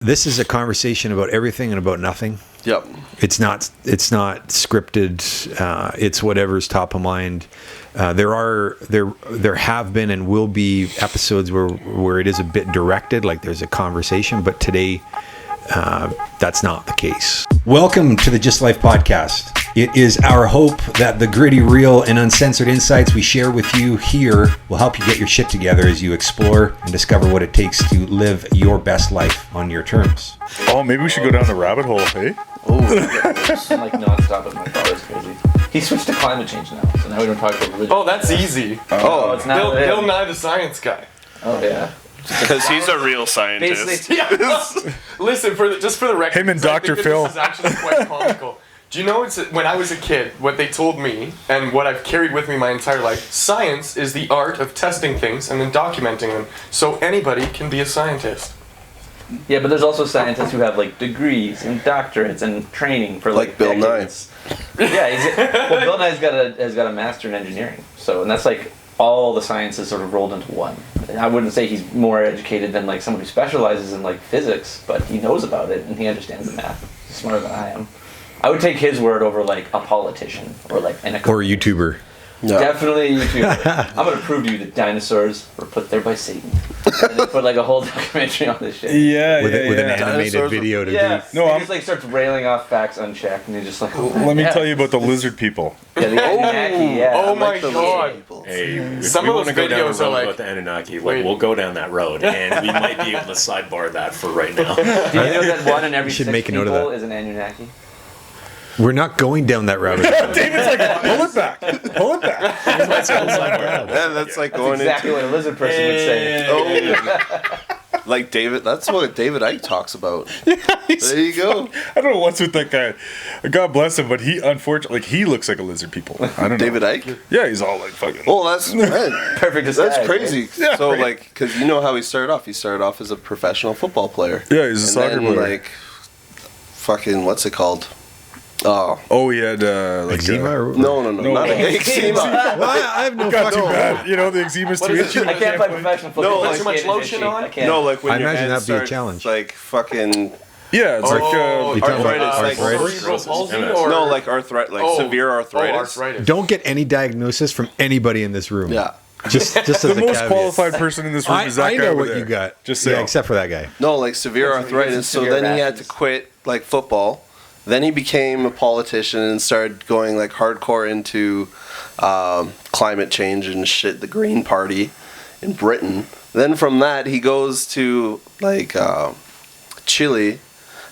This is a conversation about everything and about nothing. Yep. It's not scripted. It's whatever's top of mind. There have been and will be episodes where it is a bit directed, like there's a conversation, but today that's not the case. Welcome to the GYST Life podcast. It is our hope that the gritty, real, and uncensored insights we share with you here will help you get your shit together as you explore and discover what it takes to live your best life on your terms. Oh, maybe we should go down the rabbit hole, hey? Oh, it's like nonstop with my father's crazy. He switched to climate change now, so now we don't talk about religion. Oh, that's easy. Oh, it's not Bill Nye the Science Guy. Oh, yeah. Because he's a real scientist. Basically, Listen, just for the record, Him and 'cause I Dr. think Phil. This is actually quite comical. Do you know when I was a kid, what they told me, and what I've carried with me my entire life, science is the art of testing things and then documenting them, so anybody can be a scientist. yeah, but there's also scientists who have like degrees and doctorates and training for like Bill Nye. decades. Yeah, Bill Nye's has got a master in engineering, and that's like all the sciences sort of rolled into one. I wouldn't say he's more educated than like someone who specializes in like physics, but he knows about it and he understands the math. He's smarter than I am. I would take his word over like a politician or like an Or a YouTuber. No. Definitely a YouTuber. I'm gonna prove to you that dinosaurs were put there by Satan. And they put like a whole documentary on this shit. Yeah, With an yeah. animated Dinosaurs video to Yeah, do. No, he I'm- just like starts railing off facts unchecked, and he's just like, Let me tell you about the lizard people. Yeah, the Anunnaki, yeah. Oh my Like the god. people. Hey, if Some we of want to those go down videos the are road like- about the Anunnaki, Wait. we'll go down that road, and we might be able to sidebar that for right now. Do you know that one in every should 6 make a note of people that. is an Anunnaki? We're not going down that route. David's like, pull it back. Pull it back. Yeah, that's like That's going exactly what a lizard person would say. like David. That's what David Icke talks about. There you go. I don't know what's with that guy. God bless him, but he unfortunately, he looks like a lizard people. I don't know. David Icke. Yeah, he's all like fucking. Oh, that's man, Perfect disguise. that's crazy. Yeah, So right. like, because you know how he started off. He started off as a professional football player. Yeah, he's a soccer then, player. Like, fucking, what's it called? Oh, Oh, he had like Eczema or- no, No. not eczema. Well, I have no got too fucking... bad. You know, the eczema's too itchy. I can't play professional football. No, My like- too much skin is lotion itchy. on? I can't. No, like when I your imagine hands that'd be a start, challenge. Like fucking Yeah, it's You're talking about arthritis, like arthritis? Cerebral palsy MS. or no, like arthritis, like severe arthritis. Oh, arthritis. Don't get any diagnosis from anybody in this room. Yeah. Just as the a most caveat. qualified person in this room is that I guy know over what there. you got. Just yeah, say, except for that guy. No, like severe That's what he arthritis. gets So severe then he had to rashes. quit like football. Then he became a politician and started going like hardcore into climate change and shit. The Green Party in Britain. Then from that he goes to like Chile,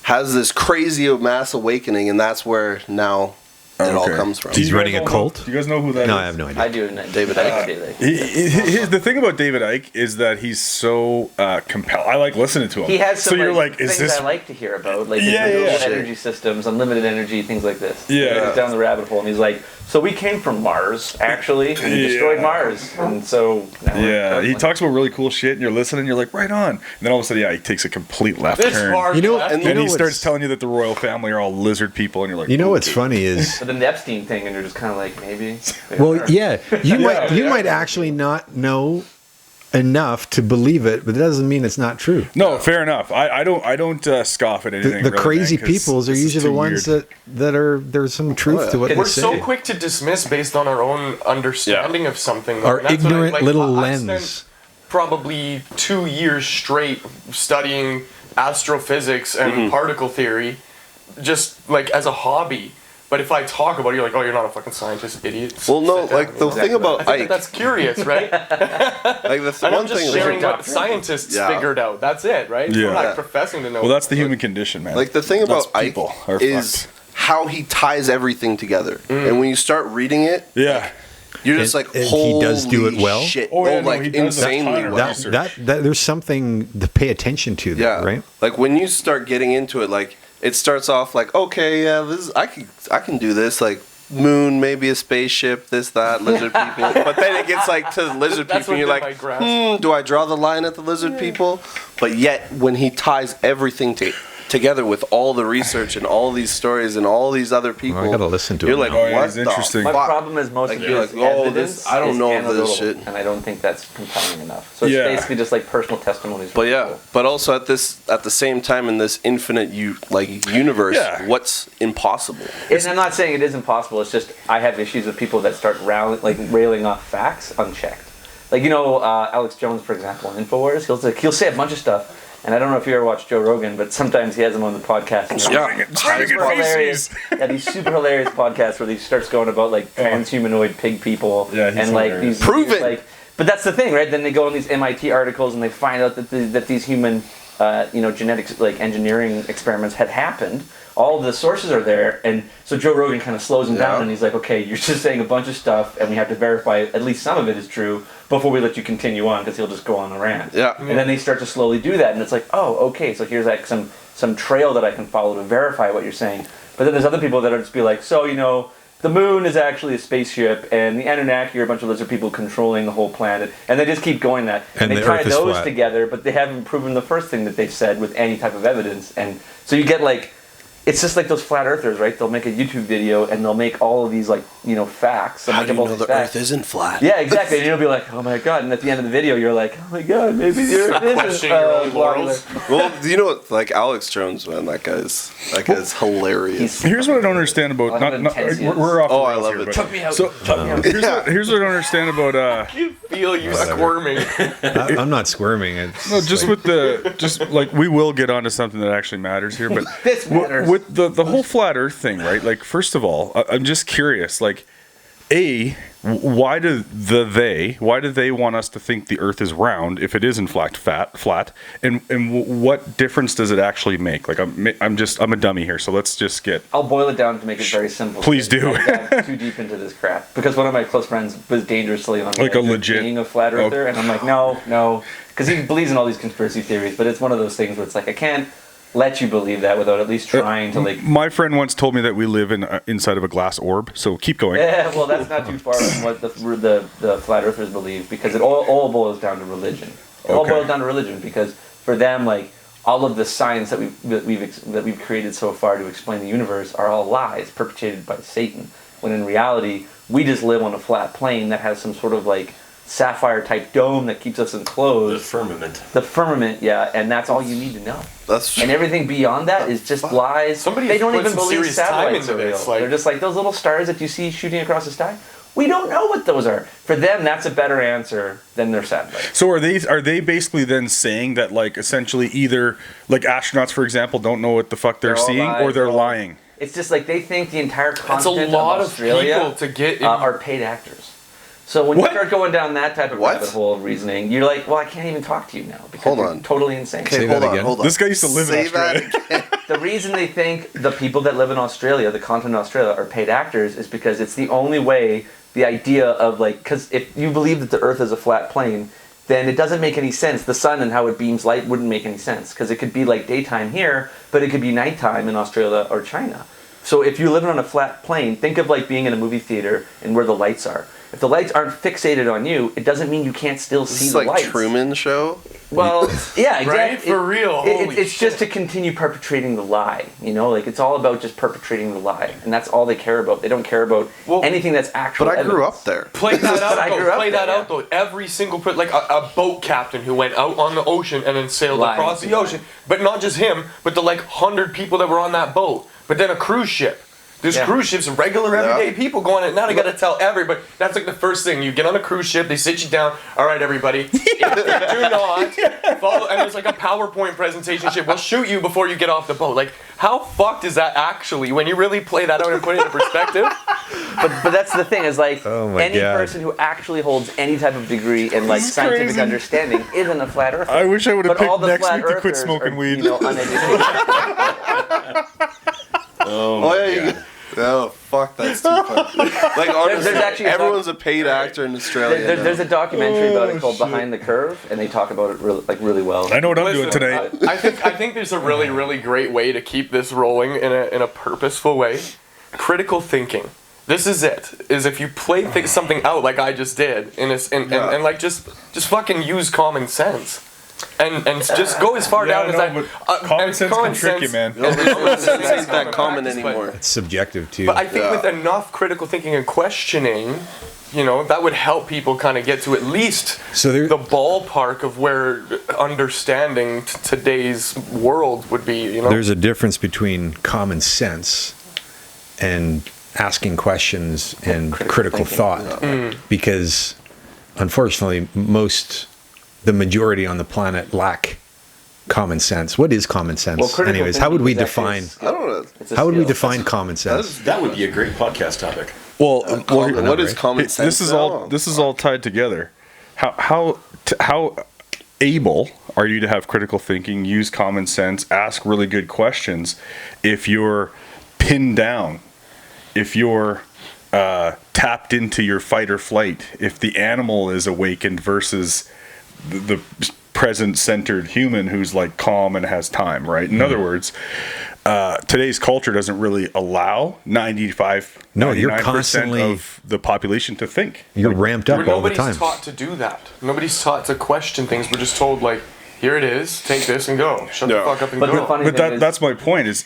has this crazy mass awakening, and that's where now it all Okay. comes from. Do He's you guys running a know cult? Do you guys know who that is? No, I have no idea. I do. David Icke. The thing about David Icke is that he's so compelled. I like listening to him. He has some so you're like, things is this? I like to hear about, like Yeah, renewable yeah. energy systems, unlimited energy, things like this. Yeah. He goes down the rabbit hole, and he's like, "So we came from Mars, actually, and we destroyed Yeah. Mars, and so." Now we're Yeah, he traveling." talks about really cool shit, and you're listening. You're like, right on. And then all of a sudden, yeah, he takes a complete left This turn. hard You know- left. and And know he starts what's- telling you that the royal family are all lizard people, and you're like, You know what's okay. funny is... But then the Epstein thing, and you're just kind of like, maybe. Well, yeah, you Yeah. might actually not know enough to believe it, but that doesn't mean it's not true. No, fair enough. I don't scoff at anything. The really, crazy man, 'cause peoples are this is usually the too ones weird. that are there's some truth to what We're We're they say. so quick to dismiss based on our own understanding of something. Our and that's what ignorant little I've lens. spent probably 2 years straight studying astrophysics and particle theory, just like as a hobby. But if I talk about it, you're like, oh, you're not a fucking scientist, idiot. Well, no, Sit down. like the thing about I think Ike, that's curious, right? like the And one I'm just thing, sharing like- what scientists Yeah. figured out. That's it, right? Yeah. We're not Yeah. professing to know. Well, that's the human condition, man. like the thing That's about Ike people are is fucked. how he ties everything together. And when you start reading it, Yeah. you're just And- like, and he holy does do it well? shit. Oh, yeah, no, like he does a ton insanely of well. research. that there's something to pay attention to there, Yeah, right? Like when you start getting into it, like it starts off like, okay, yeah, this I can do this, like moon, maybe a spaceship, this, that, lizard people. But then it gets like to the lizard That's people, and you're within like, my grasp. do I draw the line at the lizard people? But yet, when he ties everything together with all the research and all these stories and all these other people. I gotta listen to You're it like, now. Oh, yeah, what it's the interesting. fuck? My problem is most Like, of you're this like, oh, evidence this- I don't is know this anecdotal, shit. and I don't think that's compelling enough. So it's Yeah. basically just like personal testimonies. But from yeah, people. but also at the same time in this infinite universe, Yeah. what's impossible? And I'm not saying it is impossible. It's just I have issues with people that start railing off facts unchecked. Like Alex Jones, for example, on Infowars, he'll say a bunch of stuff. And I don't know if you ever watch Joe Rogan, but sometimes he has him on the podcast. And Swinging super hilarious. Yeah, these super hilarious podcasts where he starts going about like transhumanoid pig people. Yeah, he's and like hilarious. these Prove these, it! Like, but that's the thing, right? Then they go on these MIT articles and they find out that these human, genetics like engineering experiments had happened. All the sources are there, and so Joe Rogan kind of slows him down, and he's like, "Okay, you're just saying a bunch of stuff, and we have to verify at least some of it is true before we let you continue on, because he'll just go on a rant." Yeah. And then they start to slowly do that, and it's like, "Oh, okay, so here's like some trail that I can follow to verify what you're saying." But then there's other people that are just be like, "So the moon is actually a spaceship, and the Anunnaki are a bunch of lizard people controlling the whole planet," and they just keep going that, And they the tie Earth is those flat. together, but they haven't proven the first thing that they've said with any type of evidence, and so you get like. It's just like those flat earthers, right? They'll make a YouTube video and they'll make all of these facts. They'll How make do up you all know these the facts. Earth isn't flat? Yeah, exactly. And you'll be like, "Oh my god!" And at the end of the video, you're like, "Oh my god, maybe the Earth isn't questioning your own morals. Well, you know, like Alex Jones, man, that guy's hilarious. Here's what I don't understand about. One of them tense We're off. Oh, the I rails love here, it. but- Took me out. So here's what I don't understand about. Feel you squirming. I'm not squirming. It's No, just like- with we will get onto something that actually matters here, but This matters. with the whole flat Earth thing, right? Like, first of all, I'm just curious, like, why do they want us to think the Earth is round if it is in fact flat, and what difference does it actually make? Like, I'm a dummy here, so let's just get. I'll boil it down to make it very simple. Please do. I dive too deep into this crap because one of my close friends was dangerously on Like the a edge of legit- being a flat earther, and I'm like, no, because he believes in all these conspiracy theories, but it's one of those things where it's like I can't let you believe that without at least trying to like. My friend once told me that we live inside of a glass orb, so keep going. Yeah, well, that's not too far from what the flat earthers believe, because it all boils down to religion. It all Okay. boils down to religion because for them, like all of the science that we've created so far to explain the universe are all lies perpetrated by Satan. When in reality, we just live on a flat plane that has some sort of like sapphire type dome that keeps us The enclosed. firmament. The firmament, yeah, and that's all you need to know. That's And everything beyond that is just lies. Somebody They don't put even some believe serious time satellites into are real. this, like- They're just like those little stars that you see shooting across the sky. We don't know what those are. For them, that's a better answer than their satellites. So are they basically then saying that, like, essentially either like astronauts, for example, don't know what the fuck they're They're all seeing, or lies, they're all- lying? It's just like they think the entire That's a continent lot of of Australia people to get in. are paid actors. So when What? you start going down that type of What? rabbit hole of reasoning, you're like, well, I can't even talk to you now because Hold you're on. totally insane. okay. Say Hold that on, again. hold on. This guy used to live in Say Australia. that again. The reason they think the people that live in Australia, the continent of Australia, are paid actors is because it's the only way the idea of like, because if you believe that the Earth is a flat plane, then it doesn't make any sense. The sun and how it beams light wouldn't make any sense because it could be like daytime here, but it could be nighttime in Australia or China. So if you're living on a flat plane, think of like being in a movie theater and where the lights are. If the lights aren't fixated on you, it doesn't mean you can't still This see is the like lights. Truman Show. Well, yeah, exactly. Right? For real. Holy it's shit. just to continue perpetrating the lie. Like it's all about just perpetrating the lie, and that's all they care about. They don't care about Well, anything that's actual. But I grew evidence. up there. Play that out. I grew though. up Play there, that out yeah. though. Every single like a boat captain who went out on the ocean and then sailed Lying. across the ocean. But not just him, but the like 100 people that were on that boat. But then a cruise ship. There's Yeah. cruise ships, regular everyday people going on it. Now they gotta tell everybody. That's like the first thing. You get on a cruise ship, they sit you down. All right, everybody. If you do not follow, and there's like a PowerPoint presentation shit. We'll shoot you before you get off the boat. Like, how fucked is that actually when you really play that out and put it into perspective? But that's the thing is like Oh my any God. person who actually holds any type of degree in like This is scientific crazy. understanding isn't a flat earther. I wish I would have But all picked the next flat week to quit earthers smoking are, weed. Uneducated. Oh yeah. Oh fuck, that's too funny. Like honestly, there's actually a everyone's a paid actor in Australia. There's a documentary about it called shit. Behind the Curve, and they talk about it really well. I know what I'm doing Listen, tonight. I think there's a really great way to keep this rolling in a purposeful way. Critical thinking. This is it. Is if you play something out like I just did, and like just fucking use common sense. And just go as far down as that. Common sense can trick you, man. It's not that common anymore. It's subjective too. But I think with enough critical thinking and questioning, that would help people kind of get to at least the ballpark of where understanding today's world would be. There's a difference between common sense and asking questions and critical thought, because unfortunately the majority on the planet lack common sense. What is common sense? Anyways, how would we define? I don't know. How would we define common sense? That would be a great podcast topic. Well, what is common sense? This is all tied together. How able are you to have critical thinking, use common sense, ask really good questions if you're pinned down, if you're tapped into your fight or flight, if the animal is awakened versus the present-centered human who's like calm and has time, right? In other words, today's culture doesn't really allow 99% of the population to think. You're ramped up all the time. Nobody's taught to do that. Nobody's taught to question things. We're just told, like, here it is, take this and go. Shut the fuck up and go. But that's my point, is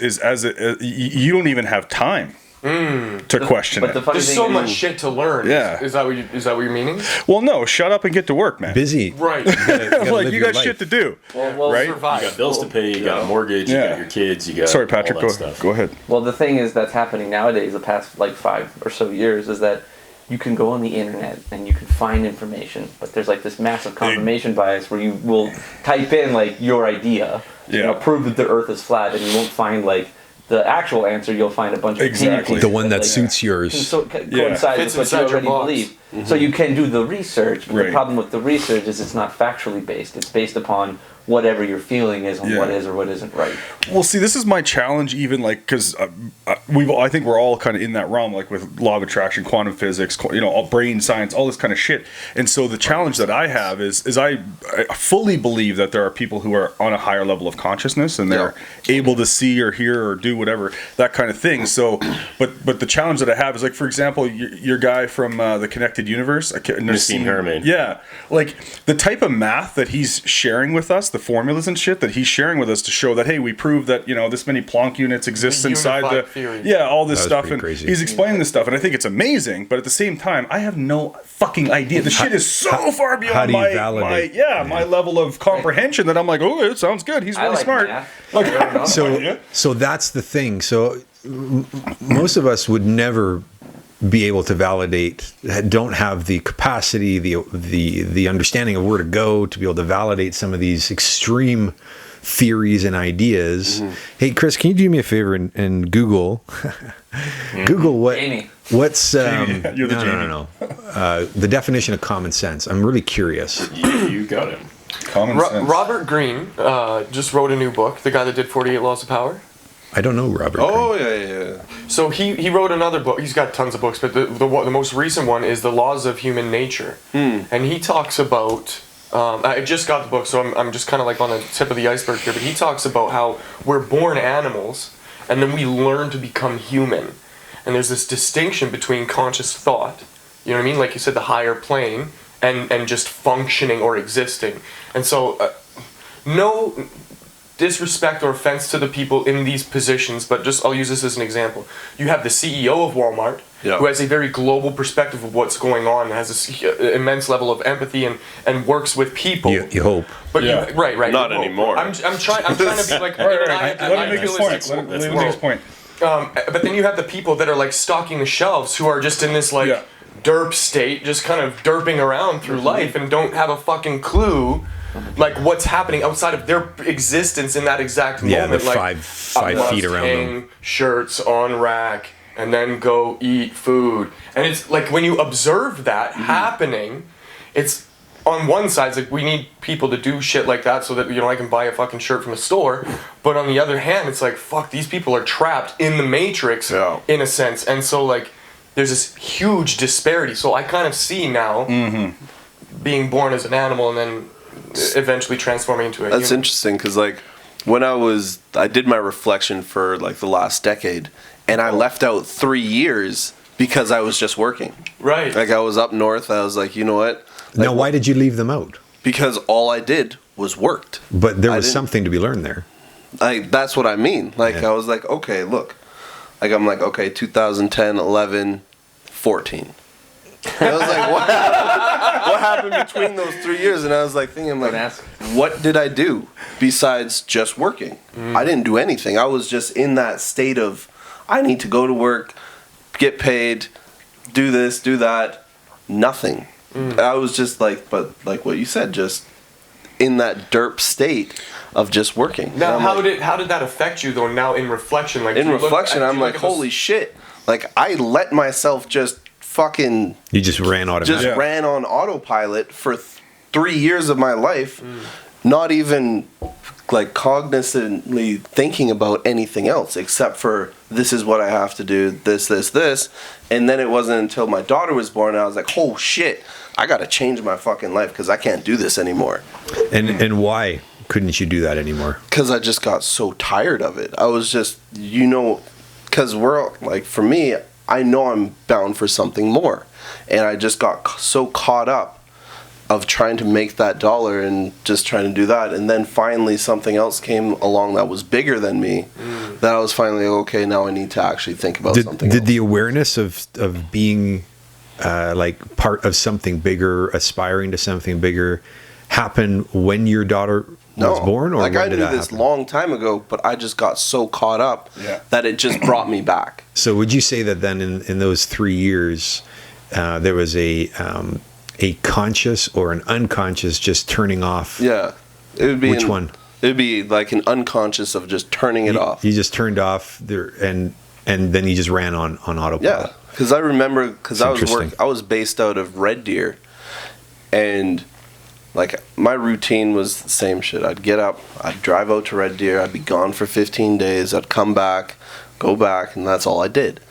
you don't even have time to question it. There's so much shit to learn. Yeah. Is that what you're meaning? Well, no, shut up and get to work, man. Busy. Right. Like, you got shit to do. Well, right? survive. You got bills to pay, you got a mortgage, you got your kids, you got Sorry, Patrick, all that stuff. go ahead. Well, the thing is that's happening nowadays, the past like 5 or so years, is that you can go on the internet and you can find information, but there's like this massive confirmation bias where you will type in like your idea, prove that the Earth is flat, and you won't find like the actual answer. You'll find a bunch of the one that suits yours. Coincides with what you already believe. Mm-hmm. So you can do the research, but the problem with the research is it's not factually based. It's based upon whatever your feeling is on what is or what isn't right. Well, see, this is my challenge, even like, because I think we're all kind of in that realm, like with law of attraction, quantum physics, all brain science, all this kind of shit. And so the challenge that I have is I fully believe that there are people who are on a higher level of consciousness and they're able to see or hear or do whatever, that kind of thing. So, but the challenge that I have is, like, for example, your guy from the Connected Universe, Nassim Herman. Yeah, like the type of math that he's sharing with us, the formulas and shit that he's sharing with us to show that, hey, we proved that this many Planck units exist inside the theory. all this stuff, and crazy. he's explaining this stuff, and I think it's amazing. But at the same time, I have no fucking idea. The shit is so far beyond my level of comprehension that I'm like, oh, it sounds good. He's really smart. So that's the thing. So most of us would never be able to validate, don't have the capacity, the understanding of where to go to be able to validate some of these extreme theories and ideas. Mm-hmm. Hey, Chris, can you do me a favor and Google Google what's you're the no. The definition of common sense. I'm really curious. You got it. Common sense. Robert Greene just wrote a new book, the guy that did 48 Laws of Power. I don't know Robert. Oh, yeah. So he wrote another book. He's got tons of books, but the most recent one is The Laws of Human Nature. And he talks about, I just got the book, so I'm just kind of like on the tip of the iceberg here, but he talks about how we're born animals, and then we learn to become human. And there's this distinction between conscious thought, you know what I mean? Like you said, the higher plane, and just functioning or existing. And so, no disrespect or offense to the people in these positions, but just I'll use this as an example. You have the CEO of Walmart, who has a very global perspective of what's going on, and has this immense level of empathy and works with people. You hope. But right. Not anymore. I'm trying to be like. Let him make his point. Let him make his point. But then you have the people that are like stocking the shelves, who are just in this like derp state, just kind of derping around through life and don't have a fucking clue. Like what's happening outside of their existence in that exact moment. They're like 5 feet around them. Shirts on rack and then go eat food. And it's like when you observe that happening, it's on one side, it's like we need people to do shit like that so that I can buy a fucking shirt from a store. But on the other hand, it's like fuck, these people are trapped in the matrix in a sense. And so like there's this huge disparity. So I kind of see now being born as an animal and then eventually transforming into a human. That's interesting, because like when I did my reflection for like the last decade, and I left out 3 years because I was just working. Right. Like I was up north, I was like, you know what? Like, Now, why did you leave them out? Because all I did was worked. But there I was didn't- something to be learned there. That's what I mean. Like, Yeah. I was like, okay, look. Like, I'm like, okay, 2010, 11, 14. And I was like, what happened between those 3 years? And I was like thinking, like, Don't ask. what did I do besides just working? I didn't do anything. I was just in that state of, I need to go to work, get paid, do this, do that. Nothing. I was just like, but like what you said, just in that derp state of just working. Now, And I'm like, how did that affect you though? Now in reflection, like in do you look reflection, at- do I'm you like, look at those- holy shit! Like, I let myself just fucking You just ran automatic. just ran on autopilot for 3 years of my life, not even like cognizantly thinking about anything else except for this is what I have to do, this, and then it wasn't until my daughter was born and I was like, oh shit, I gotta change my fucking life because I can't do this anymore. And why couldn't you do that anymore? Because I just got so tired of it. I was just, because we're like, for me, I know I'm bound for something more. And I just got so caught up of trying to make that dollar and just trying to do that. And then finally something else came along that was bigger than me. That I was finally, okay, now I need to actually think about something Did else. the awareness of being like part of something bigger, aspiring to something bigger, happen when your daughter was born, or like when I did knew that this happen? long time ago, but I just got so caught up that it just brought me back. So would you say that then in those 3 years, there was a conscious or an unconscious just turning off? Yeah, it would be Which one? It would be like an unconscious of just turning it off. You just turned off there, and then you just ran on autopilot. Yeah, because I remember because I was interesting. I was based out of Red Deer, and like my routine was the same shit. I'd get up, I'd drive out to Red Deer, I'd be gone for 15 days, I'd come back, go back, and that's all I did.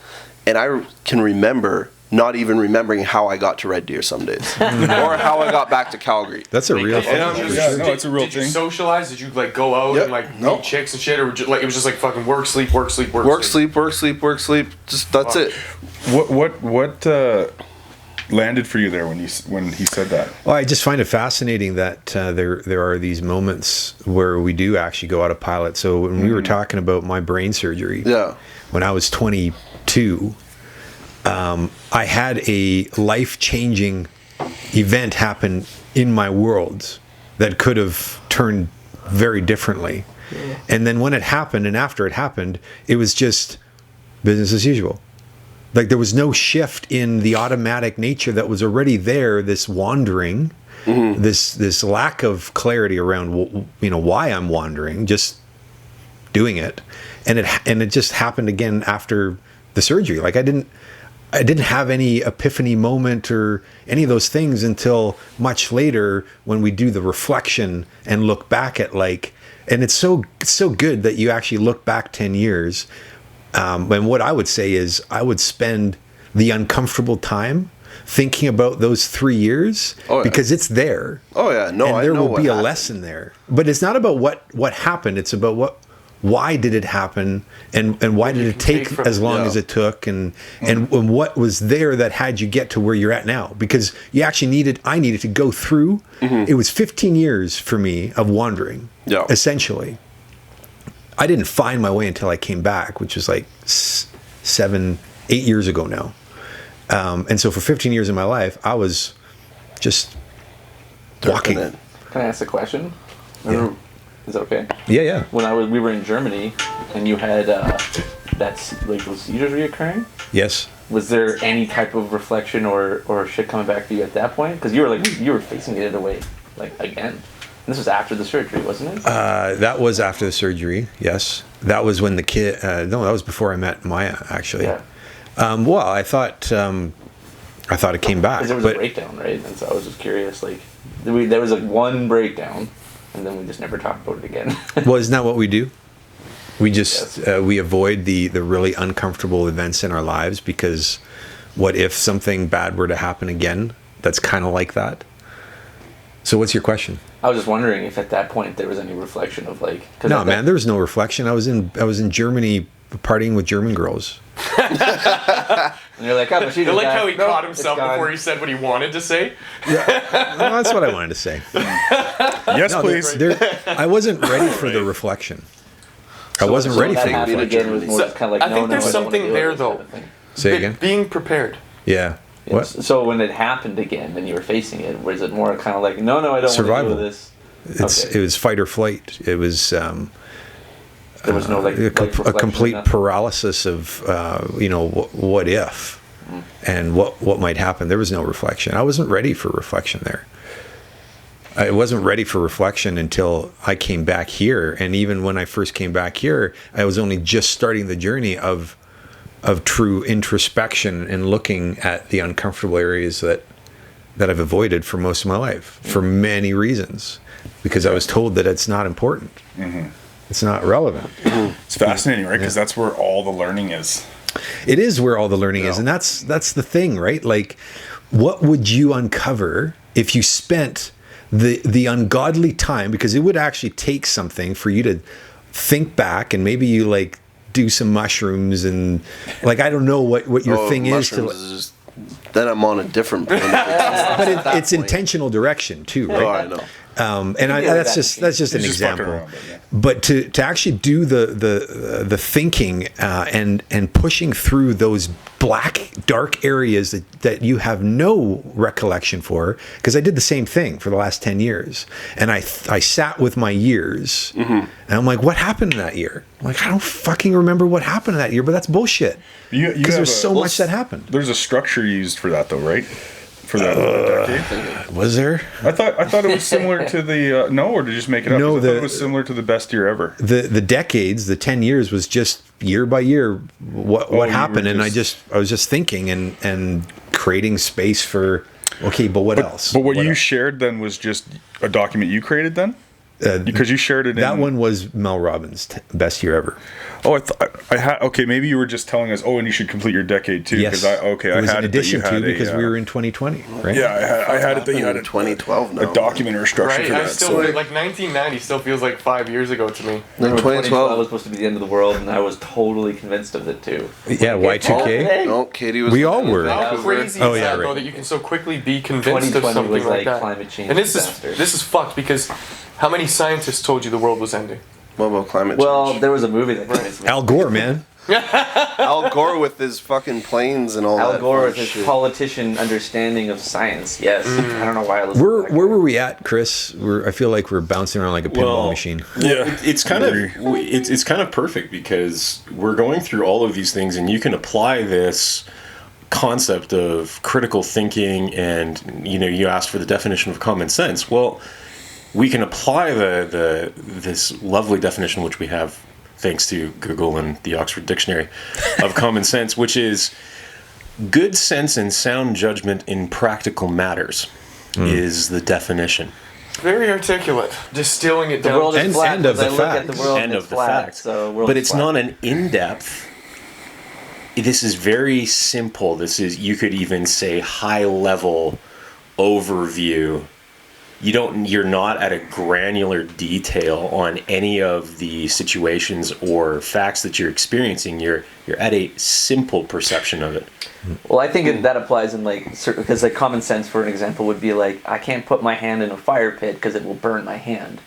And I can remember not even remembering how I got to Red Deer some days, or how I got back to Calgary. That's a real And thing. I'm just- Yeah, no, it's a real did you thing. socialize? Did you like go out Yep. and like No. meet chicks and shit, or just, like it was just like fucking work, sleep, work, sleep, work, Work, sleep, work, sleep, work, sleep. Just that's it. What landed for you there when he said that? Well, I just find it fascinating that there are these moments where we do actually go autopilot. So when we were talking about my brain surgery, Yeah. when I was 22, I had a life-changing event happen in my world that could have turned very differently. And then when it happened and after it happened, it was just business as usual. Like there was no shift in the automatic nature that was already there, this wandering, this lack of clarity around why I'm wandering, just doing it. And it just happened again after the surgery. Like I didn't have any epiphany moment or any of those things until much later when we do the reflection and look back at and it's so good that you actually look back 10 years. And what I would say is I would spend the uncomfortable time thinking about those 3 years because it's there. Oh yeah, no, And I there know will what be a happened. lesson there. But it's not about what happened. It's about why did it happen and why did you it can take take from as it. long Yeah. as it took and what was there that had you get to where you're at now? Because you actually I needed to go through. It was 15 years for me of wandering, Yeah. essentially. I didn't find my way until I came back, which was like 7-8 years ago now. And so for 15 years of my life, I was just walking. Derping it. Can I ask a question? Remember, is that okay? Yeah. When we were in Germany, and you had those seizures reoccurring. Yes. Was there any type of reflection or shit coming back to you at that point? Because you were facing it in a way, like again. And this was after the surgery, wasn't it? That was after the surgery. Yes. That was when the kid. No, that was before I met Maya. Actually. Yeah. Well, I thought it came back, Because there was a breakdown, right? And so I was just curious, like, there was like one breakdown, and then we just never talked about it again. well, isn't that what we do? We just we avoid the really uncomfortable events in our lives because what if something bad were to happen again? That's kind of like that. So, what's your question? I was just wondering if at that point there was any reflection of like. No, man, there was no reflection. I was in Germany partying with German girls. And you're like, oh, but she I like died. how he Nope, caught it's himself gone. before he said what he wanted to say. Well, that's what I wanted to say. Yes, No, please. I wasn't ready for the reflection. I wasn't ready that for the happened reflection. again was more So, just kind of like, I no, think no, there's I don't wanna something deal with there, this though. kind of thing. Say again? Being prepared. Yeah. What? So when it happened again, and you were facing it, was it more kind of like, no, I don't Survival. want to deal with this? It was fight or flight. It was There was no like a life reflection, complete nothing? paralysis of what if and what might happen. There was no reflection. I wasn't ready for reflection there. I wasn't ready for reflection until I came back here, and even when I first came back here, I was only just starting the journey of true introspection and looking at the uncomfortable areas that I've avoided for most of my life for many reasons, because I was told that it's not important. It's not relevant. It's fascinating, right? Because that's where all the learning is. It is where all the learning is, and that's the thing, right? Like, what would you uncover if you spent the ungodly time? Because it would actually take something for you to think back, and maybe you like do some mushrooms and like I don't know what your thing is to. Just, then I'm on a different plane. But it's intentional direction too, right? Oh, I know. That's just an He's just fucking example. around, but yeah. But to actually do the thinking and pushing through those black dark areas that you have no recollection for, because I did the same thing for the last 10 years, and I sat with my years, and I'm like, what happened in that year? I'm like, I don't fucking remember what happened in that year, but that's bullshit. You Because have there's so much that happened. There's a structure used for that, though, right? For that decade. Was there? I thought it was similar to the no, or did you just make it up? No, 'Cause I thought it was similar to the best year ever. The decades, the 10 years was just year by year what you happened, were and I was just thinking and creating space for okay, but what else? But what you else? shared then was just a document you created then, because you shared it. That in, one was Mel Robbins' best year ever. Oh, I had. Okay, maybe you were just telling us. Oh, and you should complete your decade too. Yes. Because it was had in it that addition you had to because a, we were in 2020, right? Yeah, I had it that you had in 2012 a now. document or a structure Right? for I that. still So like 1990 still feels like 5 years ago to me. In Remember 2012. was supposed to be the end of the world, and I was totally convinced of it too. Yeah, Y2K. No, Katie was. We all were. How was crazy Oh, is yeah, that, though, right. that you can so quickly be convinced of 2020 something was like that? climate change And this disaster. is fucked, because how many scientists told you the world was ending? What about climate Well, change? there was a movie that convinced me. Al Gore, man. Al Gore with his fucking planes and all that. Al Gore with fun his shit. politician understanding of science. Yes, I don't know why I listened. Where to that where guy. were we at, Chris? I feel like we're bouncing around like a pinball machine. yeah, It's kind of it's kind of perfect because we're going through all of these things, and you can apply this concept of critical thinking, and you asked for the definition of common sense. Well, we can apply this lovely definition, which we have thanks to Google and the Oxford Dictionary, of common sense, which is good sense and sound judgment in practical matters, is the definition. Very articulate. Distilling it The down. world is And- flat. and of as I the look at the facts. world, End it's of the flat, facts. So world But is it's flat. not an in-depth. This is very simple. You could even say high level overview. You're not at a granular detail on any of the situations or facts that you're experiencing. You're at a simple perception of it. Well, I think that applies in because like common sense, for an example, would be like I can't put my hand in a fire pit because it will burn my hand,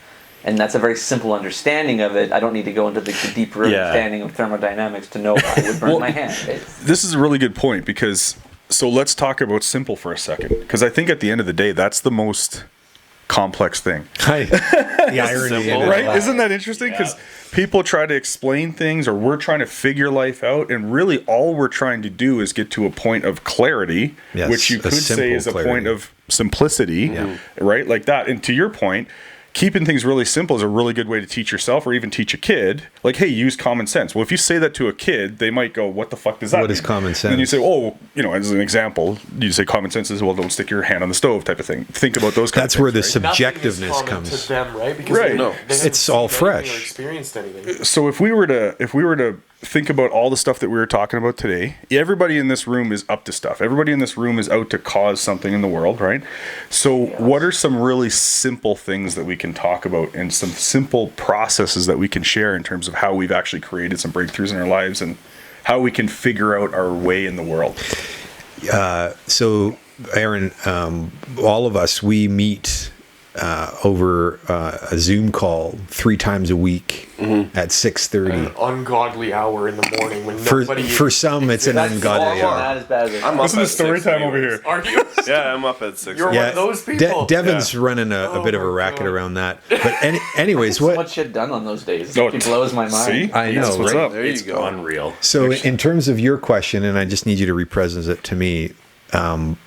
and that's a very simple understanding of it. I don't need to go into the deeper understanding of thermodynamics to know why it would burn my hand. this is a really good point, because so let's talk about simple for a second, because I think at the end of the day that's the most complex thing, The irony in it. right? Isn't that interesting? Because people try to explain things, or we're trying to figure life out, and really all we're trying to do is get to a point of clarity, Yes, which you a could say simple is a clarity. point of simplicity, right? Like that. And to your point, keeping things really simple is a really good way to teach yourself or even teach a kid. Like, hey, use common sense. Well, if you say that to a kid, they might go, what the fuck does that What mean? is common And then you sense? say, oh, as an example, you say common sense is, well, don't stick your hand on the stove type of thing. Think about those kinds That's of where the things, right? subjectiveness Nothing is comes. common to them, right? Because Right. they No. haven't It's all seen anything fresh. Or experienced anything. So if we were to think about all the stuff that we were talking about today, everybody in this room is up to stuff. Everybody in this room is out to cause something in the world, right? So what are some really simple things that we can talk about and some simple processes that we can share in terms of how we've actually created some breakthroughs in our lives and how we can figure out our way in the world? So, Aaron, all of us, we meet over a Zoom call 3 times a week at 6:30. An ungodly hour in the morning when For nobody. some, it's an ungodly Not hour. as bad as I'm up Listen to at story 6 time over anyways. here. Are you? Yeah, I'm up at 6. You're one of those people. Devin's running a Oh bit of a my racket God. around that. But anyways, so what? much shit done on those days. No, It blows my mind. See? I know, That's what's right? up. There It's you go. unreal. So, in terms of your question, and I just need you to represent it to me, in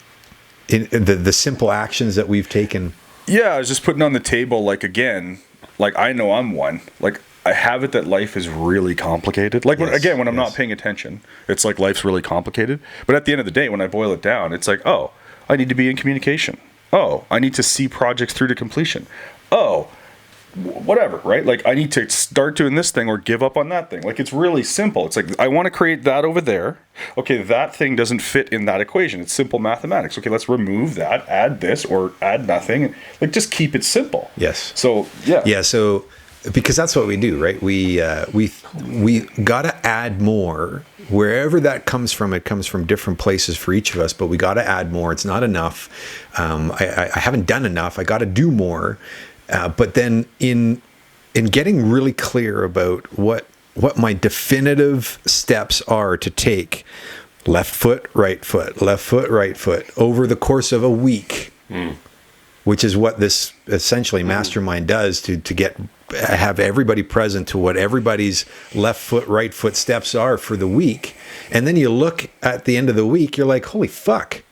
the simple actions that we've taken. Yeah, I was just putting on the table, like, again, like, I know I'm one. Like, I have it that life is really complicated. Like, Yes, when I'm yes. not paying attention, it's like life's really complicated. But at the end of the day, when I boil it down, it's like, oh, I need to be in communication. Oh, I need to see projects through to completion. Oh, whatever, right? Like, I need to start doing this thing or give up on that thing. Like, it's really simple. It's like, I want to create that over there. Okay, that thing doesn't fit in that equation. It's simple mathematics. Okay, let's remove that, add this, or add nothing. Like, just keep it simple. Yes. So, yeah. Yeah. So, because that's what we do, right? We got to add more wherever that comes from. It comes from different places for each of us, but we got to add more. It's not enough. I haven't done enough. I got to do more. But then in getting really clear about what my definitive steps are to take, left foot, right foot, left foot, right foot, over the course of a week, which is what this essentially mastermind does to have everybody present to what everybody's left foot, right foot steps are for the week. And then you look at the end of the week, you're like, holy fuck.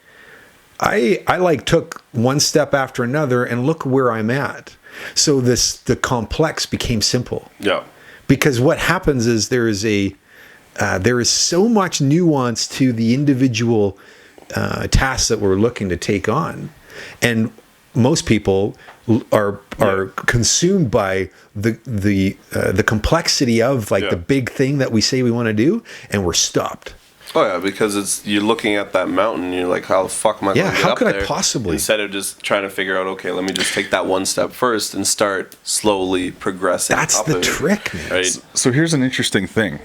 I like took one step after another and look where I'm at. So the complex became simple. Yeah. Because what happens is there is so much nuance to the individual tasks that we're looking to take on, and most people are consumed by the complexity of the big thing that we say we want to do, and we're stopped. Oh yeah, because you're looking at that mountain and you're like, how the fuck am I going to get how up could I there? possibly? Instead of just trying to figure out, okay, let me just take that one step first and start slowly progressing. That's up the it, trick, man. right? So here's an interesting thing,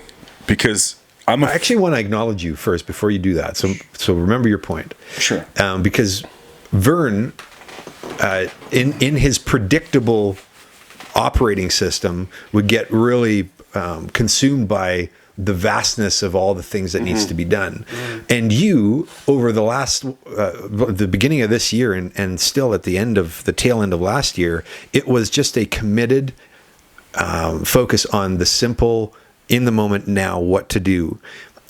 because I actually want to acknowledge you first before you do that. So remember your point. Sure. Because Vern, in his predictable operating system, would get really consumed by the vastness of all the things that needs to be done. And you, over the last, the beginning of this year and still at the tail end of last year, it was just a committed focus on the simple, in the moment now, what to do.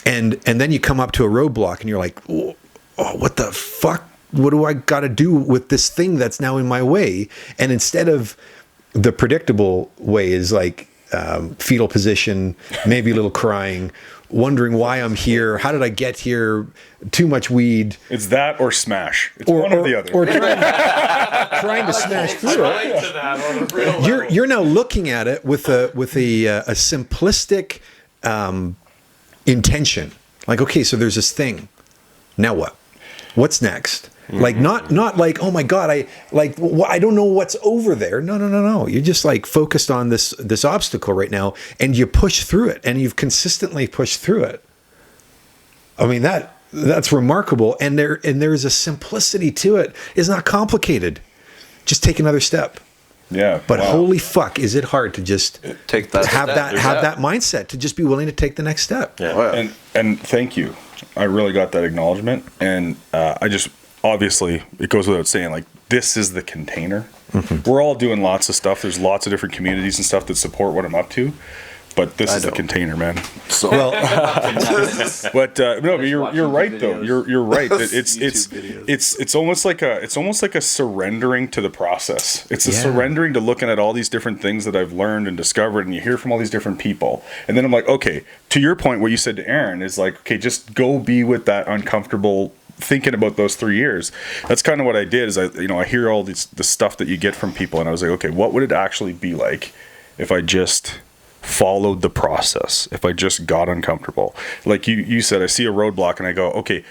And then you come up to a roadblock and you're like, oh, what the fuck? What do I got to do with this thing that's now in my way? And instead of the predictable way is like, fetal position, maybe a little crying, wondering why I'm here, how did I get here, too much weed. It's that or smash. It's one or the other. Or trying to smash through it. You're now looking at it with a simplistic intention. Like, okay, so there's this thing. Now what? What's next? Like not like, oh my God, I don't know what's over there. No. You're just like focused on this obstacle right now, and you push through it, and you've consistently pushed through it. I mean, that's remarkable, and there's a simplicity to it. It's not complicated. Just take another step. Yeah. But wow. holy fuck, is it hard to just Take that have step. that mindset to just be willing to take the next step. Yeah. Oh, yeah. And thank you. I really got that acknowledgement, and obviously, it goes without saying, like, this is the container. We're all doing lots of stuff. There's lots of different communities and stuff that support what I'm up to, but this is the container, man. So, But no, but you're right though. You're right. That it's almost like a surrendering to the process. It's a surrendering to looking at all these different things that I've learned and discovered, and you hear from all these different people, and then I'm like, okay, to your point, what you said to Aaron is like, okay, just go be with that uncomfortable thinking about those 3 years. That's kind of what I did. Is I hear all the stuff that you get from people, and I was like, okay, what would it actually be like if I just followed the process, if I just got uncomfortable, like you said, I see a roadblock and I go, okay,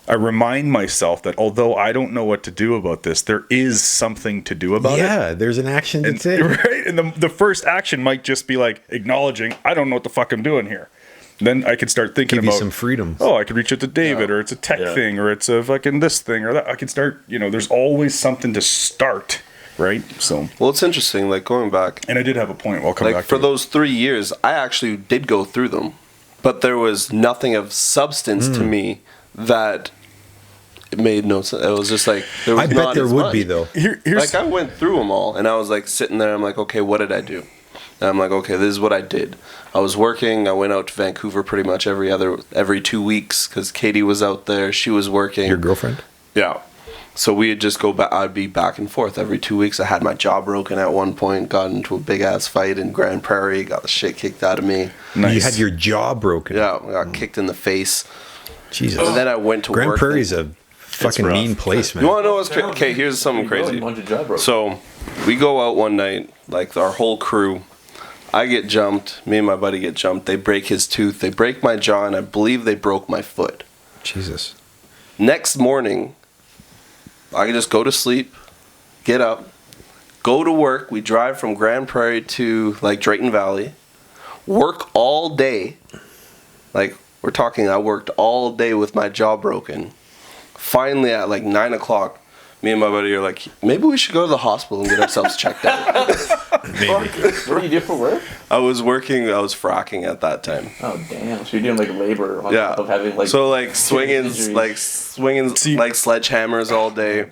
I remind myself that although I don't know what to do about this, there is something to do about it. Yeah, there's an action to And, take. right? And the first action might just be like acknowledging, I don't know what the fuck I'm doing here. Then I can start thinking Give you about some freedom. Oh, I could reach out to David, or it's a tech thing, or it's a fucking this thing, or that. I can start, there's always something to start, right? So, Well, it's interesting, like going back. and I did have a point. I'll come Like back for to those 3 years, I actually did go through them, but there was nothing of substance to me that it made no sense. It was just like there was I bet not there as would much. be, though. Here's Like I went through them all, and I was like sitting there. I'm like, okay, what did I do? And I'm like, okay, this is what I did. I was working. I went out to Vancouver pretty much every 2 weeks because Katie was out there. She was working. Your girlfriend? Yeah. So we'd just go back. I'd be back and forth every 2 weeks. I had my jaw broken at one point. Got into a big ass fight in Grand Prairie. Got the shit kicked out of me. nice. You had your jaw broken. Yeah, I got kicked in the face. Jesus. And then I went to Grand work. Prairie's a fucking rough. mean place, man. You want to know what's crazy? Okay, here's something crazy. So we go out one night, like our whole crew. I get jumped. Me and my buddy get jumped. They break his tooth. They break my jaw, and I believe they broke my foot. Jesus. Next morning, I can just go to sleep, get up, go to work. We drive from Grand Prairie to like Drayton Valley, work all day. Like we're talking, I worked all day with my jaw broken. Finally, at like 9 o'clock, me and my buddy are like, maybe we should go to the hospital and get ourselves checked out. Maybe. What do you do for work? I was fracking at that time. Oh damn! So you're doing like labor on Yeah. top of having like So like swinging injuries. like sledgehammers all day.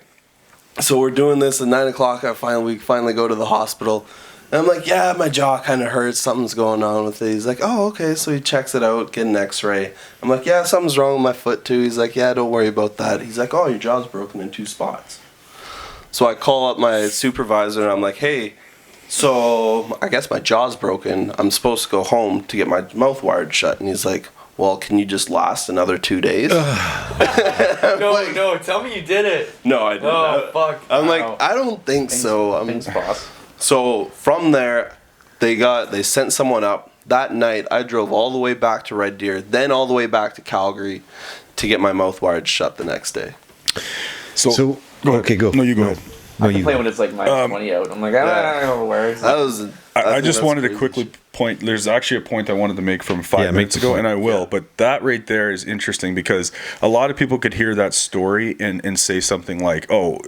So we're doing this at 9 o'clock. We finally go to the hospital. And I'm like, yeah, my jaw kind of hurts. Something's going on with it. He's like, oh, okay. So he checks it out, get an x-ray. I'm like, yeah, something's wrong with my foot too. He's like, yeah, don't worry about that. He's like, oh, your jaw's broken in 2 spots. So I call up my supervisor and I'm like, hey, so I guess my jaw's broken. I'm supposed to go home to get my mouth wired shut. And he's like, well, can you just last another 2 days? No, tell me you did it. No, I didn't. Oh, fuck. I'm Wow. like, I don't think so. Things boss. So from there, they sent someone up. That night, I drove all the way back to Red Deer, then all the way back to Calgary to get my mouth wired shut the next day. So, go ahead. okay, go. No, you go ahead. No, I can you play go. when it's like minus 20 out. I'm like, I don't know where. That was. I think just that's wanted to crazy quickly shit. point. There's actually a point I wanted to make from 5 Yeah, make minutes the ago, point. and I will. But that right there is interesting because a lot of people could hear that story and say something like, "Oh,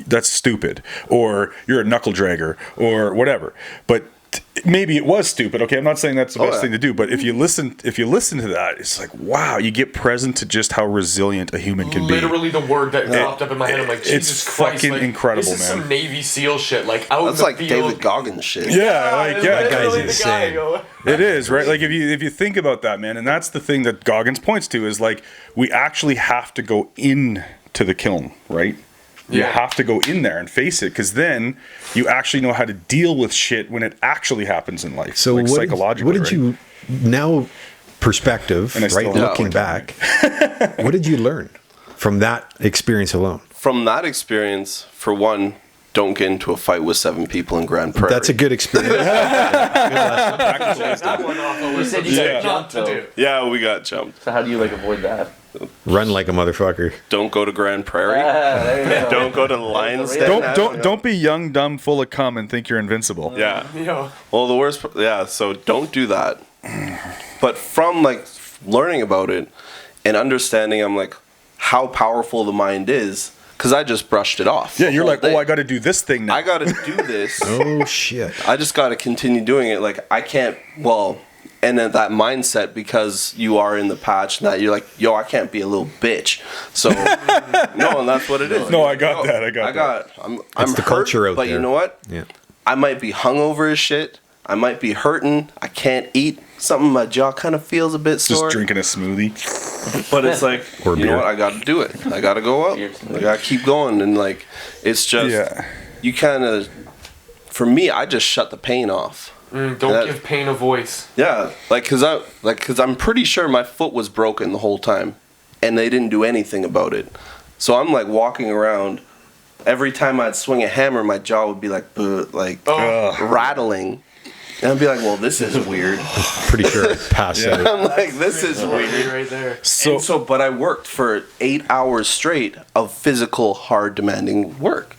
that's stupid," or "You're a knuckle dragger," or whatever. But maybe it was stupid. Okay, I'm not saying that's the best yeah. thing to do. But if you listen to that, it's like, wow, you get present to just how resilient a human can be. Literally the word that popped up in my head. I'm like, Jesus It's Christ, fucking like, incredible, this is man. some Navy SEAL shit. Like out That's in the like field. David Goggins shit. Yeah, it's yeah. literally That guy's the guy, insane. yo. It is, right? Like if you think about that, man, and that's the thing that Goggins points to is like we actually have to go in to the kiln, right? You Yeah. have to go in there and face it because then you actually know how to deal with shit when it actually happens in life. So like what psychologically. did you now perspective, And I still right? have Looking one. back, what did you learn from that experience alone? From that experience, for one, don't get into a fight with 7 people in Grand Prairie. That's a good experience. That one off the You list said of you shit got not jumped to though. do. Yeah, we got jumped. So how do you like avoid that? Run like a motherfucker. Don't go to Grand Prairie. There you go. Don't go to the Lions Den. don't be young, dumb, full of cum and think you're invincible. Yeah. Yo. Well, the worst. Yeah. So don't do that. But from like learning about it and understanding, I'm like, how powerful the mind is. Because I just brushed it off. Yeah, the you're whole like, day. oh, I got to do this thing now. I got to do this. Oh shit! I just got to continue doing it. Like I can't. Well, and then that mindset because you are in the patch and that you're like, yo, I can't be a little bitch. So no, and that's what it is. No, I got that. I got I'm the hurt, culture out but there. you know what? Yeah. I might be hungover as shit. I might be hurting. I can't eat. Something my jaw kind of feels a bit just sore. drinking a smoothie. But it's like, Or you know beer. what? I got to do it. I got to go out. I got to keep going. And like, it's just, Yeah. you kind of, for me, I just shut the pain off. Don't That- give pain a voice. Yeah, cause I'm pretty sure my foot was broken the whole time, and they didn't do anything about it. So I'm like walking around. Every time I'd swing a hammer, my jaw would be like, rattling. And I'd be like, well, this is weird. Pretty sure I'd pass out. I'm like, this is weird. right there. But I worked for 8 hours straight of physical, hard, demanding work.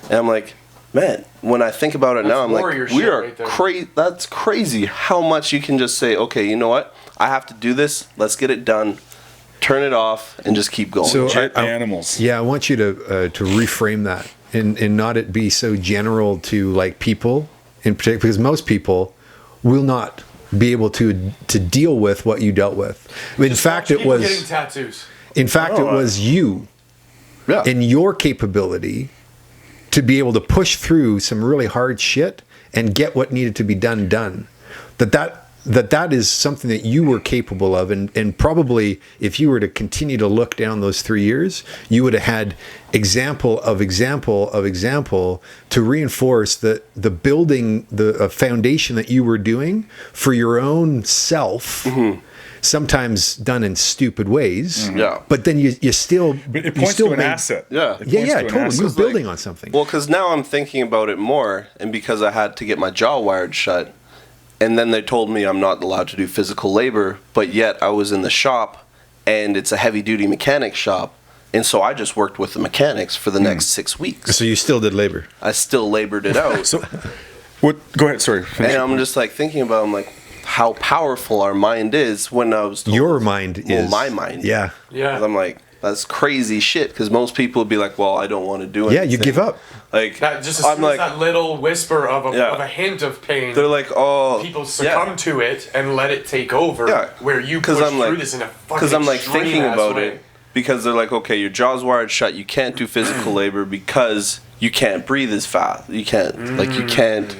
And I'm like, man, when I think about it now, I'm like, we are crazy. That's crazy how much you can just say, okay, you know what? I have to do this. Let's get it done. Turn it off and just keep going. So animals. Yeah, I want you to reframe that and not it be so general to like people in particular, because most people will not be able to deal with what you dealt with. In fact, it was getting tattoos. In fact, it was you and your capability to be able to push through some really hard shit and get what needed to be done. That is something that you were capable of, and probably if you were to continue to look down those 3 years, you would have had example to reinforce the building, the foundation that you were doing for your own self. Mm-hmm. Sometimes done in stupid ways. Mm-hmm. Yeah. But then you still... But it points to an asset. Yeah. Totally. You're building on something. Well, because now I'm thinking about it more, and because I had to get my jaw wired shut, and then they told me I'm not allowed to do physical labor, but yet I was in the shop, and it's a heavy-duty mechanic shop, and so I just worked with the mechanics for the next 6 weeks. So you still did labor? I still labored it out. Go ahead, sorry. And I'm just like thinking about, I'm like, how powerful our mind is when I was told. Your mind is. My mind. Yeah. Yeah. I'm like, that's crazy shit, because most people would be like, well, I don't want to do anything. Yeah, you give up. Like, That just as soon as that little whisper of a hint of pain. They're like, oh, people succumb to it and let it take over. Yeah. Where you push through this in a fucking because I'm like thinking about way. it, because they're like, okay, your jaw's wired shut, you can't do physical labor because you can't breathe as fast. You can't, like, you can't.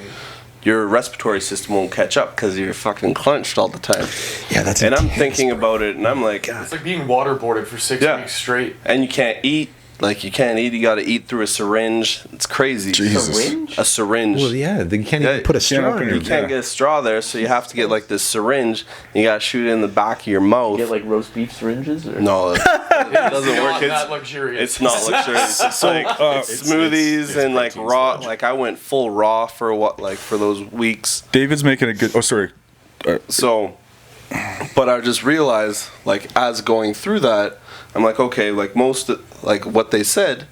Your respiratory system won't catch up because you're fucking clenched all the time. Yeah, that's. And I'm thinking about it, and I'm like, It's like being waterboarded for 6 weeks straight. And you can't eat. Like, you can't eat. You got to eat through a syringe. It's crazy. Jesus. Syringe? A syringe. Well, yeah, you can't even put a straw in You it. can't get a straw there, so you have to get like this syringe. And you got to shoot it in the back of your mouth. You get like roast beef syringes? Or? No, it doesn't work. Not that luxurious. It's not luxurious. It's like smoothies and like raw. Like, I went full raw for for those weeks. David's making a good. Oh, sorry. So, but I just realized, like, as going through that, I'm like, okay, like what they said,